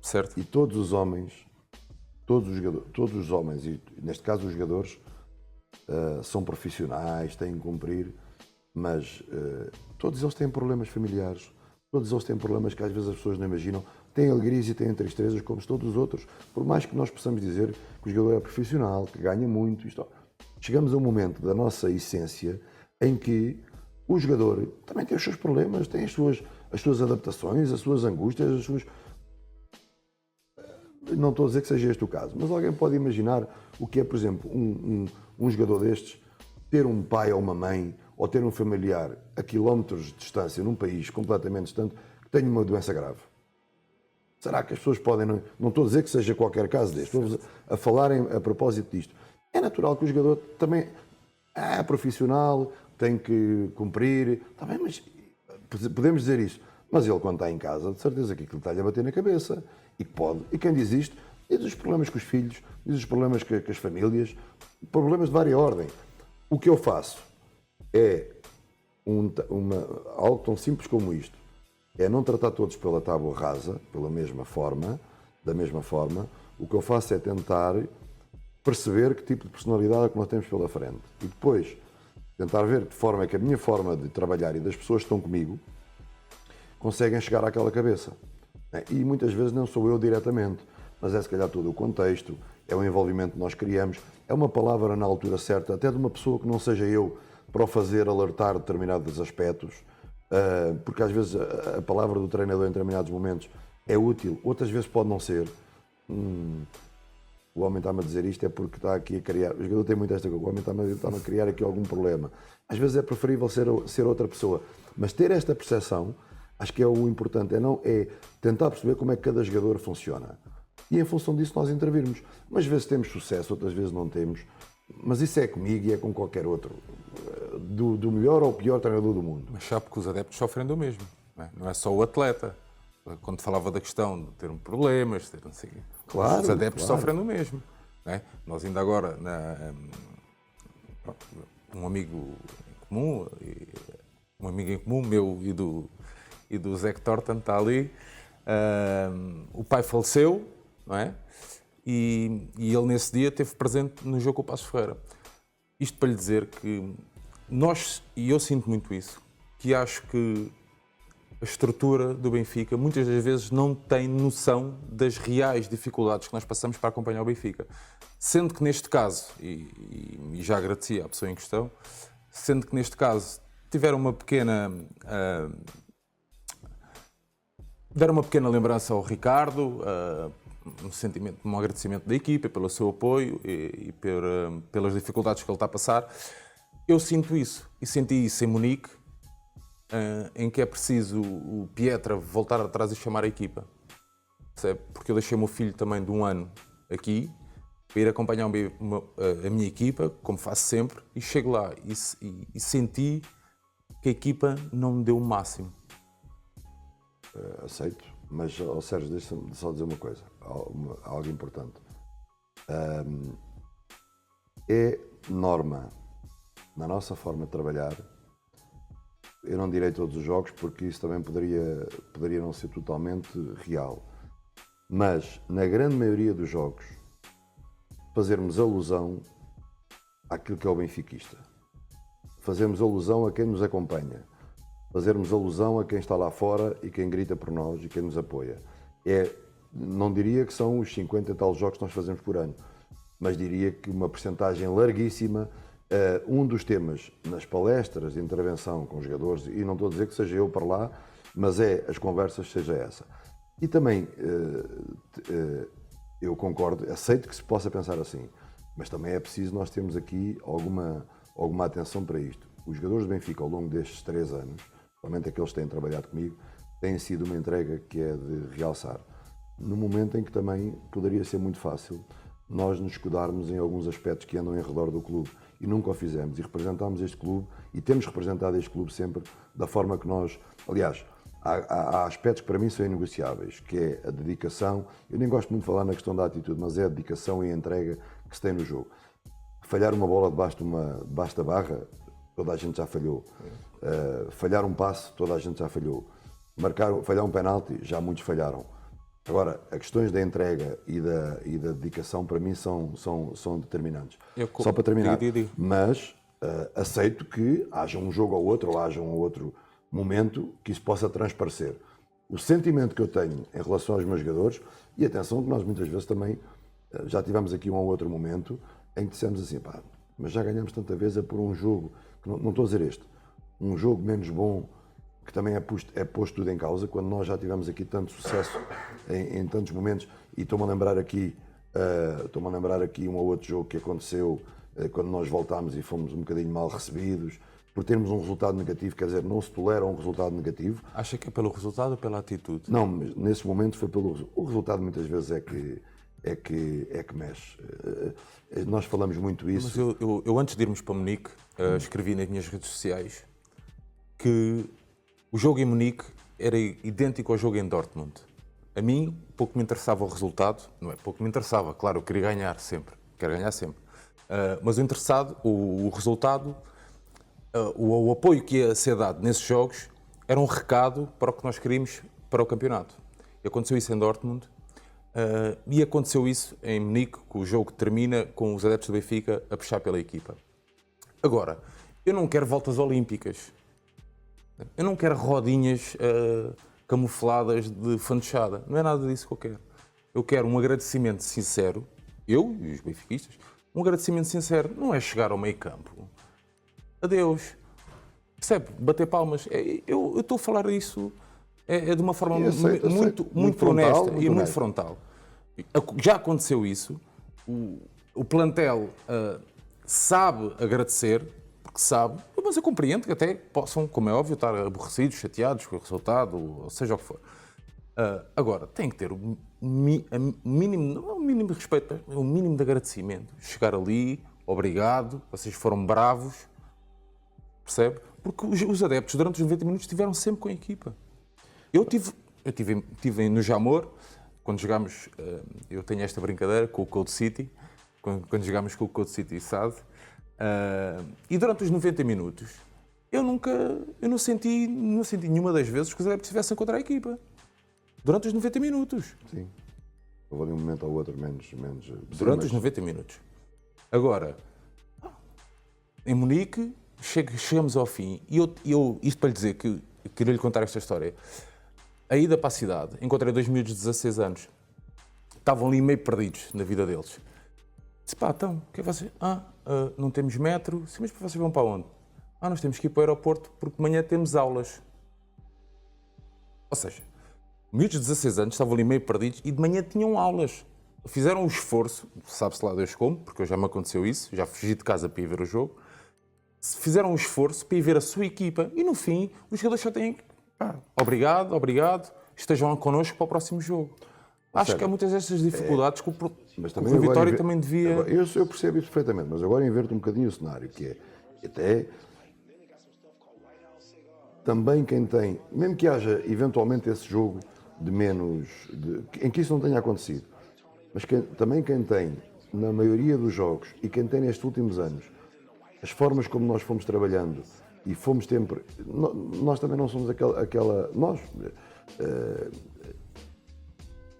[SPEAKER 1] Certo.
[SPEAKER 2] E todos os homens, e neste caso os jogadores, são profissionais, têm que cumprir, mas todos eles têm problemas familiares, todos eles têm problemas que às vezes as pessoas não imaginam, têm alegrias e têm tristezas como todos os outros, por mais que nós possamos dizer que o jogador é profissional, que ganha muito, chegamos a um momento da nossa essência em que o jogador também tem os seus problemas, tem as suas adaptações, as suas angústias, as suas... Não estou a dizer que seja este o caso, mas alguém pode imaginar o que é, por exemplo, um jogador destes ter um pai ou uma mãe ou ter um familiar a quilómetros de distância num país completamente distante que tenha uma doença grave. Será que as pessoas podem... Não estou a dizer que seja qualquer caso deste, estou a falar a propósito disto. É natural que o jogador também é profissional, tem que cumprir, está bem, mas podemos dizer isso. Mas ele, quando está em casa, de certeza que aquilo está-lhe a bater na cabeça. E que pode. E quem diz isto, diz os problemas com os filhos, diz os problemas com as famílias, problemas de várias ordem. O que eu faço é algo tão simples como isto. É não tratar todos pela tábua rasa, da mesma forma. O que eu faço é tentar perceber que tipo de personalidade é que nós temos pela frente. E depois tentar ver de forma é que a minha forma de trabalhar e das pessoas que estão comigo conseguem chegar àquela cabeça. E muitas vezes não sou eu diretamente, mas é se calhar todo o contexto, é o envolvimento que nós criamos, é uma palavra na altura certa, até de uma pessoa que não seja eu, para o fazer alertar determinados aspectos, porque às vezes a palavra do treinador em determinados momentos é útil, outras vezes pode não ser. O homem está-me a dizer isto é porque está aqui a criar, o jogador tem muito esta coisa, o homem está-me a criar aqui algum problema. Às vezes é preferível ser outra pessoa, mas ter esta percepção, acho que é o importante, é tentar perceber como é que cada jogador funciona. E em função disso nós intervirmos. Umas vezes temos sucesso, outras vezes não temos. Mas isso é comigo e é com qualquer outro. Do melhor ao pior treinador do mundo.
[SPEAKER 1] Mas sabe que os adeptos sofrem do mesmo. Não é só o atleta. Quando falava da questão de ter problemas, ter não sei,
[SPEAKER 2] claro,
[SPEAKER 1] os adeptos
[SPEAKER 2] claro.
[SPEAKER 1] sofrem do mesmo. não é? Nós ainda agora, pronto, um amigo em comum meu e do Zé Torton está ali, o pai faleceu, não é? E ele nesse dia esteve presente no jogo com o Passos Ferreira. Isto para lhe dizer que e eu sinto muito isso, que acho que a estrutura do Benfica muitas das vezes não tem noção das reais dificuldades que nós passamos para acompanhar o Benfica. Sendo que neste caso, e já agradeci à pessoa em questão, sendo que neste caso deram uma pequena lembrança ao Ricardo, um sentimento, um agradecimento da equipa pelo seu apoio e pelas dificuldades que ele está a passar. Eu sinto isso, e senti isso em Munique, em que é preciso o Pietra voltar atrás e chamar a equipa. Percebe? Porque eu deixei o meu filho também de 1 ano aqui, para ir acompanhar a minha equipa, como faço sempre, e chego lá e senti que a equipa não me deu o máximo.
[SPEAKER 2] Aceito, mas, Sérgio, deixa-me só dizer uma coisa, algo importante. É norma na nossa forma de trabalhar. Eu não direi todos os jogos, porque isso também poderia não ser totalmente real. Mas, na grande maioria dos jogos, fazermos alusão àquilo que é o benfiquista. Fazermos alusão a quem nos acompanha. Fazermos alusão a quem está lá fora e quem grita por nós e quem nos apoia. Não diria que são os 50 e tal jogos que nós fazemos por ano, mas diria que uma percentagem larguíssima. Um dos temas nas palestras de intervenção com os jogadores, e não estou a dizer que seja eu para lá, mas as conversas seja essa. E também eu concordo, aceito que se possa pensar assim, mas também é preciso nós termos aqui alguma atenção para isto. Os jogadores do Benfica, ao longo destes 3 anos, principalmente aqueles que têm trabalhado comigo, têm sido uma entrega que é de realçar. No momento em que também poderia ser muito fácil nós nos escudarmos em alguns aspectos que andam em redor do clube, e nunca o fizemos, e representámos este clube, e temos representado este clube sempre da forma que nós... Aliás, há aspectos que para mim são inegociáveis, que é a dedicação. Eu nem gosto muito de falar na questão da atitude, mas é a dedicação e a entrega que se tem no jogo. Falhar uma bola debaixo da barra, toda a gente já falhou. Falhar um passe, toda a gente já falhou. Falhar um penalti, já muitos falharam. Agora, as questões da entrega e da dedicação, para mim, são determinantes. Só para terminar, mas aceito que haja um jogo ou outro, ou haja um outro momento que isso possa transparecer. O sentimento que eu tenho em relação aos meus jogadores, e atenção que nós muitas vezes também já tivemos aqui um ou outro momento em que dissemos assim, pá, mas já ganhamos tanta vez por um jogo, que não estou a dizer este, um jogo menos bom, que também é posto tudo em causa, quando nós já tivemos aqui tanto sucesso em tantos momentos, e estou-me a lembrar aqui um ou outro jogo que aconteceu quando nós voltámos e fomos um bocadinho mal recebidos, por termos um resultado negativo, quer dizer, não se tolera um resultado negativo.
[SPEAKER 1] Acha que é pelo resultado ou pela atitude?
[SPEAKER 2] Não, nesse momento foi o resultado muitas vezes é que mexe. Nós falamos muito isso.
[SPEAKER 1] Mas eu antes de irmos para Munique, escrevi nas minhas redes sociais que o jogo em Munique era idêntico ao jogo em Dortmund. A mim, pouco me interessava o resultado, não é? Pouco me interessava, claro, eu queria ganhar sempre, quero ganhar sempre. Mas o resultado, o apoio que ia ser dado nesses jogos era um recado para o que nós queríamos para o campeonato. E aconteceu isso em Dortmund e aconteceu isso em Munique, que o jogo termina com os adeptos do Benfica a puxar pela equipa. Agora, eu não quero voltas olímpicas. Eu não quero rodinhas camufladas de fantochada. Não é nada disso que eu quero. Eu quero um agradecimento sincero, eu e os benfiquistas, um agradecimento sincero. Não é chegar ao meio campo. Adeus. Percebe? Bater palmas. Eu estou a falar isso de uma forma muito honesta e muito frontal. Já aconteceu isso. O plantel sabe agradecer, porque sabe, mas eu compreendo que até possam, como é óbvio, estar aborrecidos, chateados com o resultado, ou seja o que for. Agora, tem que ter o mínimo, não é o mínimo de respeito, é o mínimo de agradecimento. Chegar ali, obrigado, vocês foram bravos, percebe? Porque os adeptos, durante os 90 minutos, estiveram sempre com a equipa. Eu tive no Jamor, quando jogámos, eu tenho esta brincadeira com o Cold City, quando jogámos com o Code City SAD. E durante os 90 minutos, eu não senti nenhuma das vezes que os adeptos estivessem contra a equipa. Durante os 90 minutos.
[SPEAKER 2] Sim. Houve ali um momento ou outro menos.
[SPEAKER 1] Durante os 90 minutos. Agora, em Munique, chegamos ao fim e isto para lhe dizer que queria lhe contar esta história. A ida para a cidade, encontrei 2 miúdos de 16 anos. Estavam ali meio perdidos na vida deles. Disse, pá, então, o que é que vocês... não temos metro. Sim, mas vocês vão para onde? Nós temos que ir para o aeroporto porque de manhã temos aulas. Ou seja, miúdos de 16 anos estavam ali meio perdidos e de manhã tinham aulas. Fizeram um esforço, sabe-se lá Deus como, porque já me aconteceu isso, já fugi de casa para ir ver o jogo. Fizeram um esforço para ir ver a sua equipa e no fim os jogadores só têm que... Obrigado, estejam lá connosco para o próximo jogo. Acho que há muitas destas dificuldades que o Vitória também devia...
[SPEAKER 2] Eu percebo isso perfeitamente, mas agora inverto um bocadinho o cenário, que é até... Também quem tem, mesmo que haja eventualmente esse jogo de menos... em que isso não tenha acontecido, mas também quem tem, na maioria dos jogos, e quem tem nestes últimos anos, as formas como nós fomos trabalhando e fomos sempre... Nós também não somos aquela... Nós...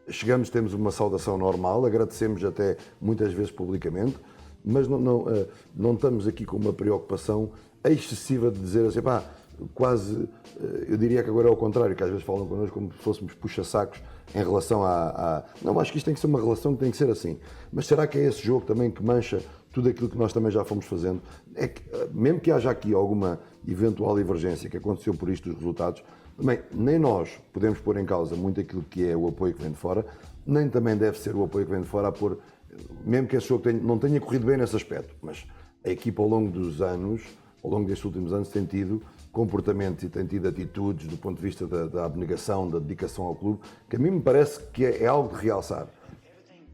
[SPEAKER 2] chegamos, temos uma saudação normal, agradecemos até muitas vezes publicamente, mas não estamos aqui com uma preocupação excessiva de dizer assim, pá, quase, eu diria que agora é ao contrário, que às vezes falam connosco como se fôssemos puxa-sacos em relação Não, acho que isto tem que ser uma relação que tem que ser assim. Mas será que é esse jogo também que mancha tudo aquilo que nós também já fomos fazendo? É que, mesmo que haja aqui alguma eventual divergência que aconteceu por isto dos resultados, também nem nós podemos pôr em causa muito aquilo que é o apoio que vem de fora, nem também deve ser o apoio que vem de fora a pôr, mesmo que esse jogo não tenha corrido bem nesse aspecto, mas a equipa ao longo dos anos, ao longo destes últimos anos, tem tido comportamentos e tem tido atitudes do ponto de vista da abnegação, da dedicação ao clube, que a mim me parece que é algo de realçar.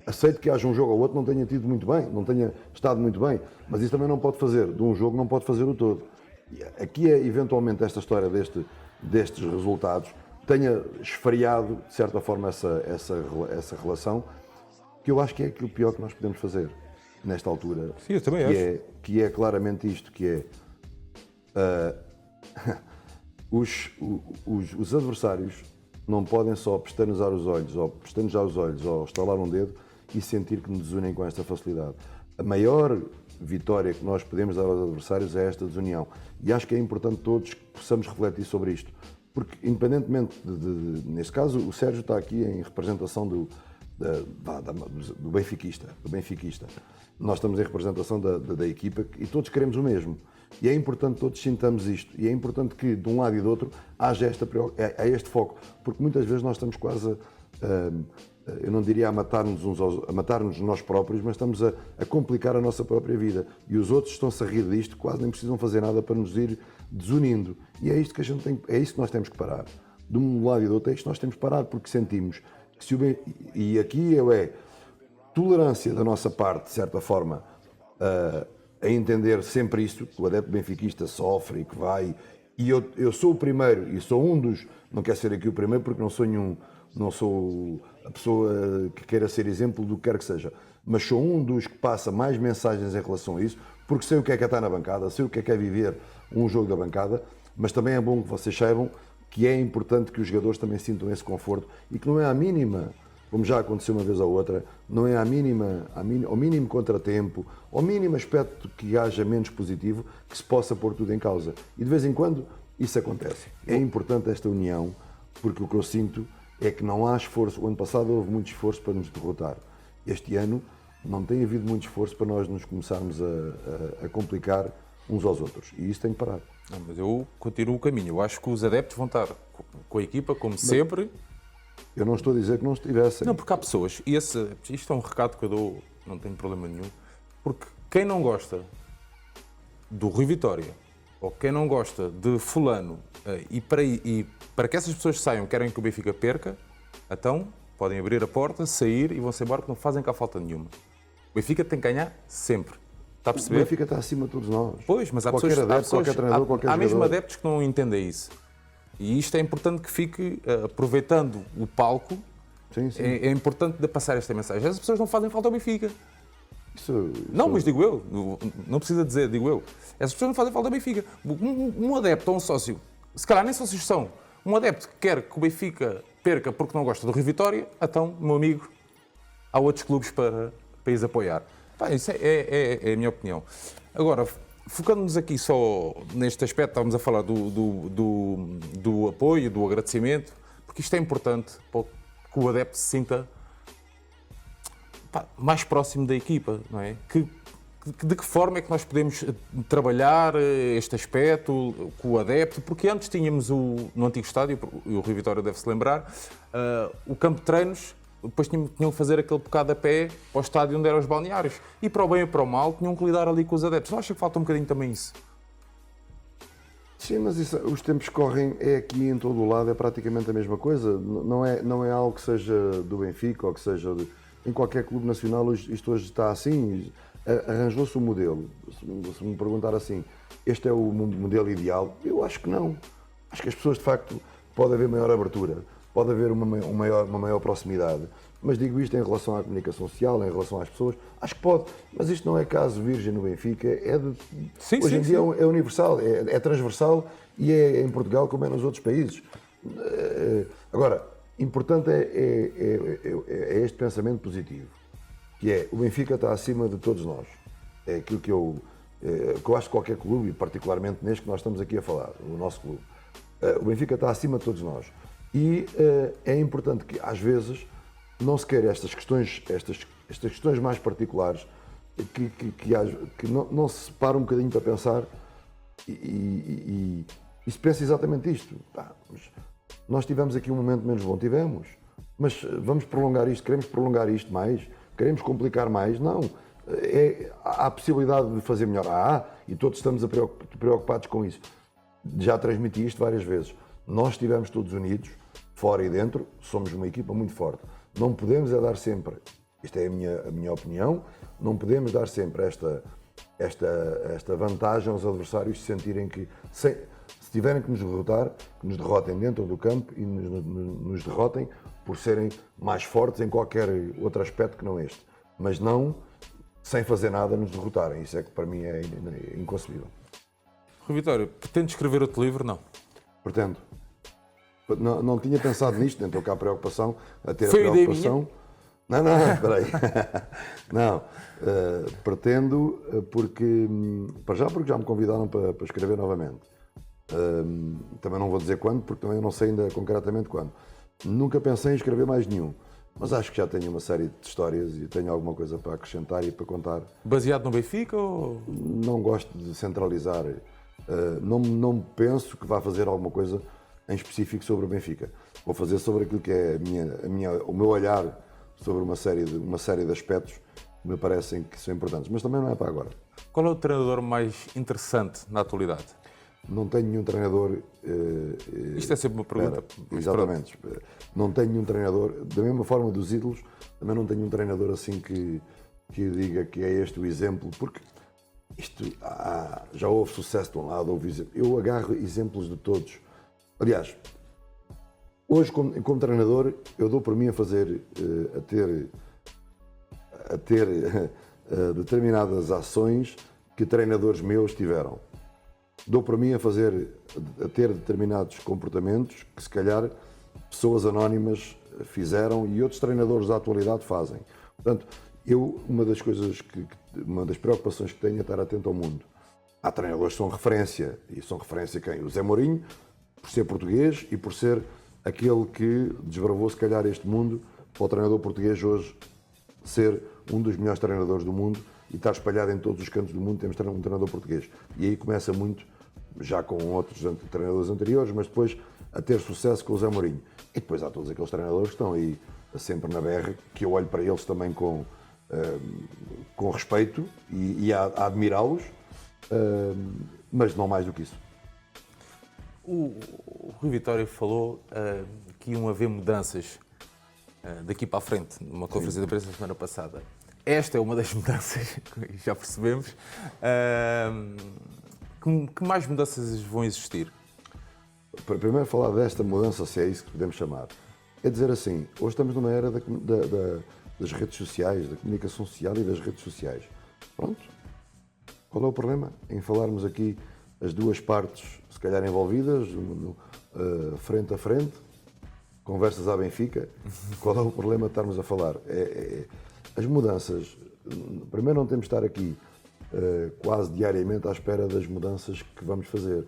[SPEAKER 2] Aceito que haja um jogo ou outro não tenha tido muito bem, não tenha estado muito bem, mas isso também não pode fazer, de um jogo não pode fazer o todo. E aqui é eventualmente esta história destes resultados tenha esfriado, de certa forma, essa relação, que eu acho que é aquilo pior que nós podemos fazer nesta altura.
[SPEAKER 1] Sim, eu também acho.
[SPEAKER 2] Que é claramente isto, que é os adversários não podem só pestanejar os olhos ou estalar um dedo e sentir que nos unem com esta facilidade. A maior vitória que nós podemos dar aos adversários é esta desunião. E acho que é importante todos que possamos refletir sobre isto. Porque, independentemente neste caso, o Sérgio está aqui em representação do benfiquista. Nós estamos em representação da equipa e todos queremos o mesmo. E é importante que todos sintamos isto. E é importante que, de um lado e do outro, haja este foco. Porque muitas vezes nós estamos quase eu não diria a matar-nos nós próprios, mas estamos a complicar a nossa própria vida. E os outros estão-se a rir disto, quase nem precisam fazer nada para nos ir desunindo. E é isto que é isso que nós temos que parar. De um lado e do outro é isto que nós temos que parar, porque sentimos que e aqui tolerância da nossa parte, de certa forma, a entender sempre isto, que o adepto benfiquista sofre e que vai, e eu sou o primeiro, e sou um dos, não quero ser aqui o primeiro porque não sou a pessoa que queira ser exemplo do que quer que seja, mas sou um dos que passa mais mensagens em relação a isso, porque sei o que é estar na bancada, sei o que é viver um jogo da bancada, mas também é bom que vocês saibam que é importante que os jogadores também sintam esse conforto e que não é à mínima, como já aconteceu uma vez ou outra, não é ao mínimo contratempo, ao mínimo aspecto que haja menos positivo, que se possa pôr tudo em causa. E de vez em quando isso acontece. É importante esta união, porque o que eu sinto é que não há esforço. O ano passado houve muito esforço para nos derrotar. Este ano não tem havido muito esforço para nós nos começarmos a complicar uns aos outros. E isso tem que parar.
[SPEAKER 1] Não, mas eu continuo o caminho. Eu acho que os adeptos vão estar com a equipa, como sempre.
[SPEAKER 2] Eu não estou a dizer que não estivessem.
[SPEAKER 1] Não, porque há pessoas, e isto é um recado que eu dou, não tenho problema nenhum, porque quem não gosta do Rui Vitória, ou quem não gosta de fulano, e para que essas pessoas saiam, querem que o Benfica perca, então podem abrir a porta, sair e vão-se embora, porque não fazem cá falta nenhuma. O Benfica tem que ganhar sempre. Está a perceber?
[SPEAKER 2] O Benfica está acima de todos nós.
[SPEAKER 1] Pois, mas há
[SPEAKER 2] qualquer
[SPEAKER 1] pessoas,
[SPEAKER 2] adepto, qualquer treinador, qualquer
[SPEAKER 1] há
[SPEAKER 2] jogador.
[SPEAKER 1] mesmo adeptos que não entendem isso. E isto é importante que fique, aproveitando o palco,
[SPEAKER 2] Sim, sim.
[SPEAKER 1] é importante de passar esta mensagem. As pessoas não fazem falta ao Benfica. Não, mas digo eu, não precisa dizer, digo eu. Essas pessoas não fazem falta ao Benfica. Um adepto ou um sócio, se calhar nem sócios são, um adepto que quer que o Benfica perca porque não gosta do Rio Vitória, então, meu amigo, há outros clubes para os apoiar. Pá, isso é a minha opinião. Agora, focando-nos aqui só neste aspecto, estávamos a falar do apoio, do agradecimento, porque isto é importante para que o adepto se sinta mais próximo da equipa, não é? De que forma é que nós podemos trabalhar este aspecto com o adepto? Porque antes tínhamos no antigo estádio, e o Rio Vitória deve-se lembrar, o campo de treinos, depois tinham que fazer aquele bocado a pé para o estádio onde eram os balneários. E para o bem e para o mal, tinham que lidar ali com os adeptos. Não acha que falta um bocadinho também isso?
[SPEAKER 2] Sim, mas os tempos correm, é aqui em todo o lado, é praticamente a mesma coisa. Não é algo que seja do Benfica ou que seja em qualquer clube nacional. Isto hoje está assim, arranjou-se um modelo. Se me perguntar assim, este é o modelo ideal, eu acho que não. Acho que as pessoas, de facto, pode haver maior abertura, pode haver uma maior proximidade. Mas digo isto em relação à comunicação social, em relação às pessoas, acho que pode. Mas isto não é caso virgem no Benfica, hoje em dia é universal, é transversal e é em Portugal como é nos outros países. Agora, importante é este pensamento positivo, que é o Benfica está acima de todos nós. É aquilo que eu acho que qualquer clube, e particularmente neste que nós estamos aqui a falar, o nosso clube, o Benfica está acima de todos nós. E é importante que, às vezes, não se queira estas questões mais particulares, que não se separa um bocadinho para pensar e se pensa exatamente isto. Nós tivemos aqui um momento menos bom, tivemos, mas vamos prolongar isto, queremos prolongar isto mais, queremos complicar mais, não. Há a possibilidade de fazer melhor, e todos estamos preocupados com isso. Já transmiti isto várias vezes. Nós estivemos todos unidos, fora e dentro, somos uma equipa muito forte. Não podemos dar sempre, isto é a minha opinião, não podemos dar sempre esta vantagem aos adversários de sentirem que, se tiverem que nos derrotar, que nos derrotem dentro do campo e nos derrotem por serem mais fortes em qualquer outro aspecto que não este. Mas não, sem fazer nada, nos derrotarem. Isso é que para mim é inconcebível.
[SPEAKER 1] Rui Vitória, pretende escrever outro livro? Não.
[SPEAKER 2] Pretendo. Não tinha pensado nisto, nem estou cá a preocupação, a ter
[SPEAKER 1] Foi
[SPEAKER 2] a preocupação. Não, espera aí. Não, pretendo porque já me convidaram para escrever novamente. Também não vou dizer quando, porque também não sei ainda concretamente quando. Nunca pensei em escrever mais nenhum, mas acho que já tenho uma série de histórias e tenho alguma coisa para acrescentar e para contar.
[SPEAKER 1] Baseado no Benfica ou...?
[SPEAKER 2] Não gosto de centralizar. Não penso que vá fazer alguma coisa em específico sobre o Benfica. Vou fazer sobre aquilo que é o meu olhar sobre uma série de aspectos que me parecem que são importantes, mas também não é para agora.
[SPEAKER 1] Qual é o treinador mais interessante na atualidade?
[SPEAKER 2] Não tenho nenhum treinador...
[SPEAKER 1] Isto é sempre uma pergunta.
[SPEAKER 2] Exatamente. Não tenho nenhum treinador, da mesma forma dos ídolos, também não tenho um treinador assim que diga que é este o exemplo, porque isto já houve sucesso de um lado, eu agarro exemplos de todos. Aliás, hoje como treinador, eu dou por mim a ter determinadas ações que treinadores meus tiveram. Dou por mim a ter determinados comportamentos que se calhar pessoas anónimas fizeram e outros treinadores da atualidade fazem. Portanto, uma das preocupações que tenho é estar atento ao mundo. Há treinadores que são referência, e são referência quem? O Zé Mourinho, por ser português e por ser aquele que desbravou se calhar este mundo para o treinador português hoje ser um dos melhores treinadores do mundo e estar espalhado em todos os cantos do mundo, temos um treinador português. E aí começa muito, já com outros treinadores anteriores, mas depois a ter sucesso com o Zé Mourinho. E depois há todos aqueles treinadores que estão aí sempre na berra, que eu olho para eles também com respeito e a admirá-los, mas não mais do que isso.
[SPEAKER 1] O Rui Vitória falou que iam haver mudanças daqui para a frente, numa conferência de imprensa da semana passada. Esta é uma das mudanças, já percebemos. Que mais mudanças vão existir?
[SPEAKER 2] Para primeiro falar desta mudança, se é isso que podemos chamar, é dizer assim, hoje estamos numa era da das redes sociais, da comunicação social e das redes sociais. Pronto. Qual é o problema em falarmos aqui as duas partes, se calhar envolvidas, frente a frente, conversas à Benfica? Qual é o problema de estarmos a falar? As mudanças, primeiro não temos de estar aqui quase diariamente à espera das mudanças que vamos fazer,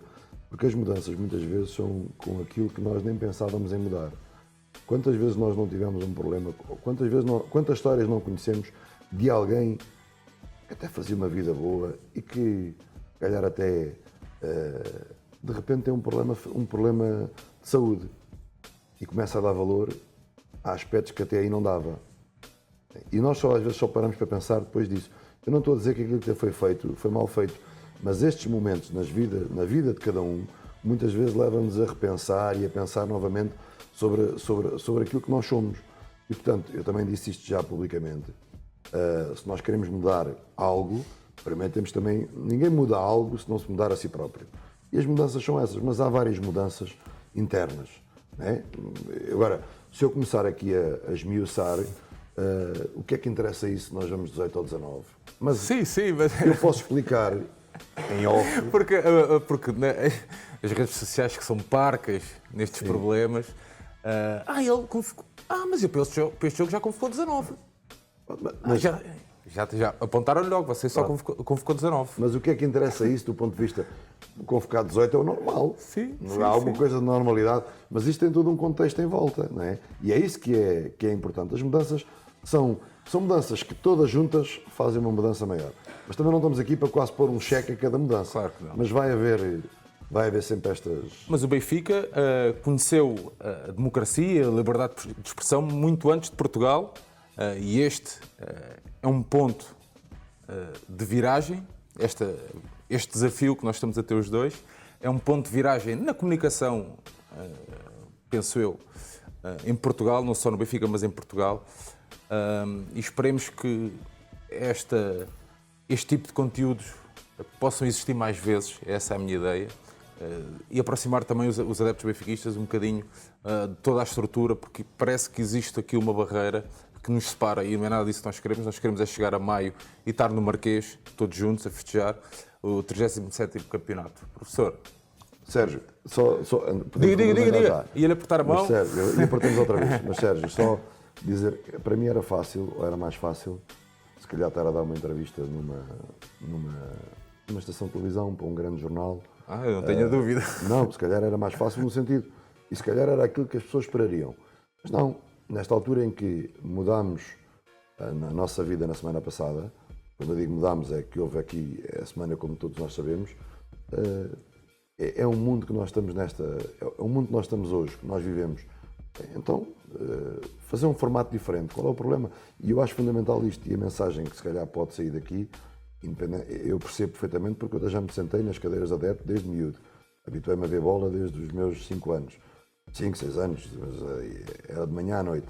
[SPEAKER 2] porque as mudanças muitas vezes são com aquilo que nós nem pensávamos em mudar. Quantas vezes nós não tivemos um problema, quantas histórias não conhecemos de alguém que até fazia uma vida boa e que, se calhar até, de repente tem um problema de saúde e começa a dar valor a aspectos que até aí não dava. E nós às vezes só paramos para pensar depois disso. Eu não estou a dizer que aquilo que foi feito foi mal feito, mas estes momentos na vida de cada um, muitas vezes levam-nos a repensar e a pensar novamente sobre aquilo que nós somos. E, portanto, eu também disse isto já publicamente. Se nós queremos mudar algo, primeiro temos também... Ninguém muda algo se não se mudar a si próprio. E as mudanças são essas, mas há várias mudanças internas. Não é? Agora, se eu começar aqui a esmiuçar, o que é que interessa isso se nós vamos 18 ou 19? Mas
[SPEAKER 1] Sim, mas...
[SPEAKER 2] eu posso explicar em off.
[SPEAKER 1] Porque as redes sociais que são parcas nestes problemas... ele convocou... mas eu para este jogo já convocou 19.
[SPEAKER 2] Mas,
[SPEAKER 1] já apontaram-lhe logo, você só convocou 19.
[SPEAKER 2] Mas o que é que interessa isso do ponto de vista de convocar 18 é o normal.
[SPEAKER 1] Sim,
[SPEAKER 2] não há alguma coisa de normalidade, mas isto tem todo um contexto em volta, não é? E é isso que é importante. As mudanças são mudanças que todas juntas fazem uma mudança maior. Mas também não estamos aqui para quase pôr um cheque a cada mudança.
[SPEAKER 1] Claro que não.
[SPEAKER 2] Mas vai haver sempre estas...
[SPEAKER 1] Mas o Benfica conheceu a democracia, a liberdade de expressão muito antes de Portugal, e este é um ponto de viragem. Este desafio que nós estamos a ter os dois é um ponto de viragem na comunicação, penso eu, em Portugal, não só no Benfica, mas em Portugal. E esperemos que este tipo de conteúdos possam existir mais vezes, essa é a minha ideia. E aproximar também os adeptos benfiquistas um bocadinho de toda a estrutura, porque parece que existe aqui uma barreira que nos separa, e não é nada disso que nós queremos é chegar a maio e estar no Marquês, todos juntos, a festejar o 37º campeonato. Professor.
[SPEAKER 2] Sérgio,
[SPEAKER 1] diga. Ia-lhe apertar a mão?
[SPEAKER 2] Mas, Sérgio, e apertamos outra vez. Mas, Sérgio, só dizer, para mim era fácil, ou era mais fácil, se calhar estar a dar uma entrevista numa estação de televisão, para um grande jornal.
[SPEAKER 1] Eu não tenho a dúvida.
[SPEAKER 2] Não, se calhar era mais fácil no sentido, e se calhar era aquilo que as pessoas esperariam. Mas não, nesta altura em que mudámos na nossa vida na semana passada, quando eu digo mudámos é que houve aqui a semana, como todos nós sabemos, é um mundo que nós estamos é um mundo que nós estamos hoje, que nós vivemos. Então, fazer um formato diferente, qual é o problema? E eu acho fundamental isto, e a mensagem que se calhar pode sair daqui, eu percebo perfeitamente, porque eu já me sentei nas cadeiras adepto desde miúdo. Habituei-me a ver bola desde os meus 5 anos. 5, 6 anos, era de manhã à noite.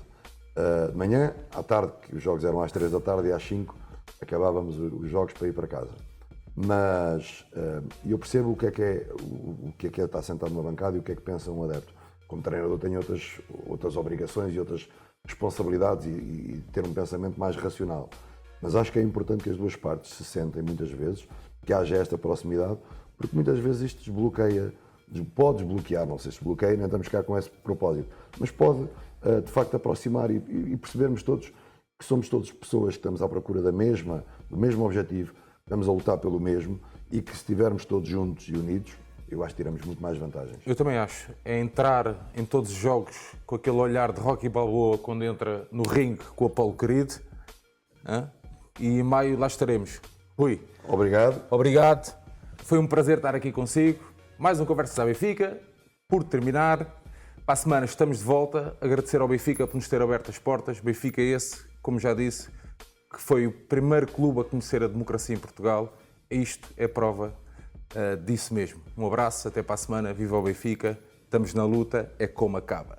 [SPEAKER 2] De manhã, à tarde, que os jogos eram às 3 da tarde, e às 5 acabávamos os jogos para ir para casa. Mas eu percebo o que é estar sentado numa bancada e o que é que pensa um adepto. Como treinador tenho outras obrigações e outras responsabilidades e ter um pensamento mais racional. Mas acho que é importante que as duas partes se sentem muitas vezes, que haja esta proximidade, porque muitas vezes isto pode desbloquear, não sei se bloqueia, nem estamos cá com esse propósito, mas pode de facto aproximar e percebermos todos que somos todas pessoas que estamos à procura do mesmo objetivo, estamos a lutar pelo mesmo, e que se estivermos todos juntos e unidos, eu acho que tiramos muito mais vantagens.
[SPEAKER 1] Eu também acho. É entrar em todos os jogos com aquele olhar de Rocky Balboa quando entra no ringue com o Apolo querido. E em maio lá estaremos. Rui. Obrigado. Foi um prazer estar aqui consigo. Mais um Conversas à Benfica. Por terminar, para a semana estamos de volta. Agradecer ao Benfica por nos ter aberto as portas. Benfica esse, como já disse, que foi o primeiro clube a conhecer a democracia em Portugal. Isto é prova disso mesmo. Um abraço, até para a semana. Viva o Benfica. Estamos na luta, é como acaba.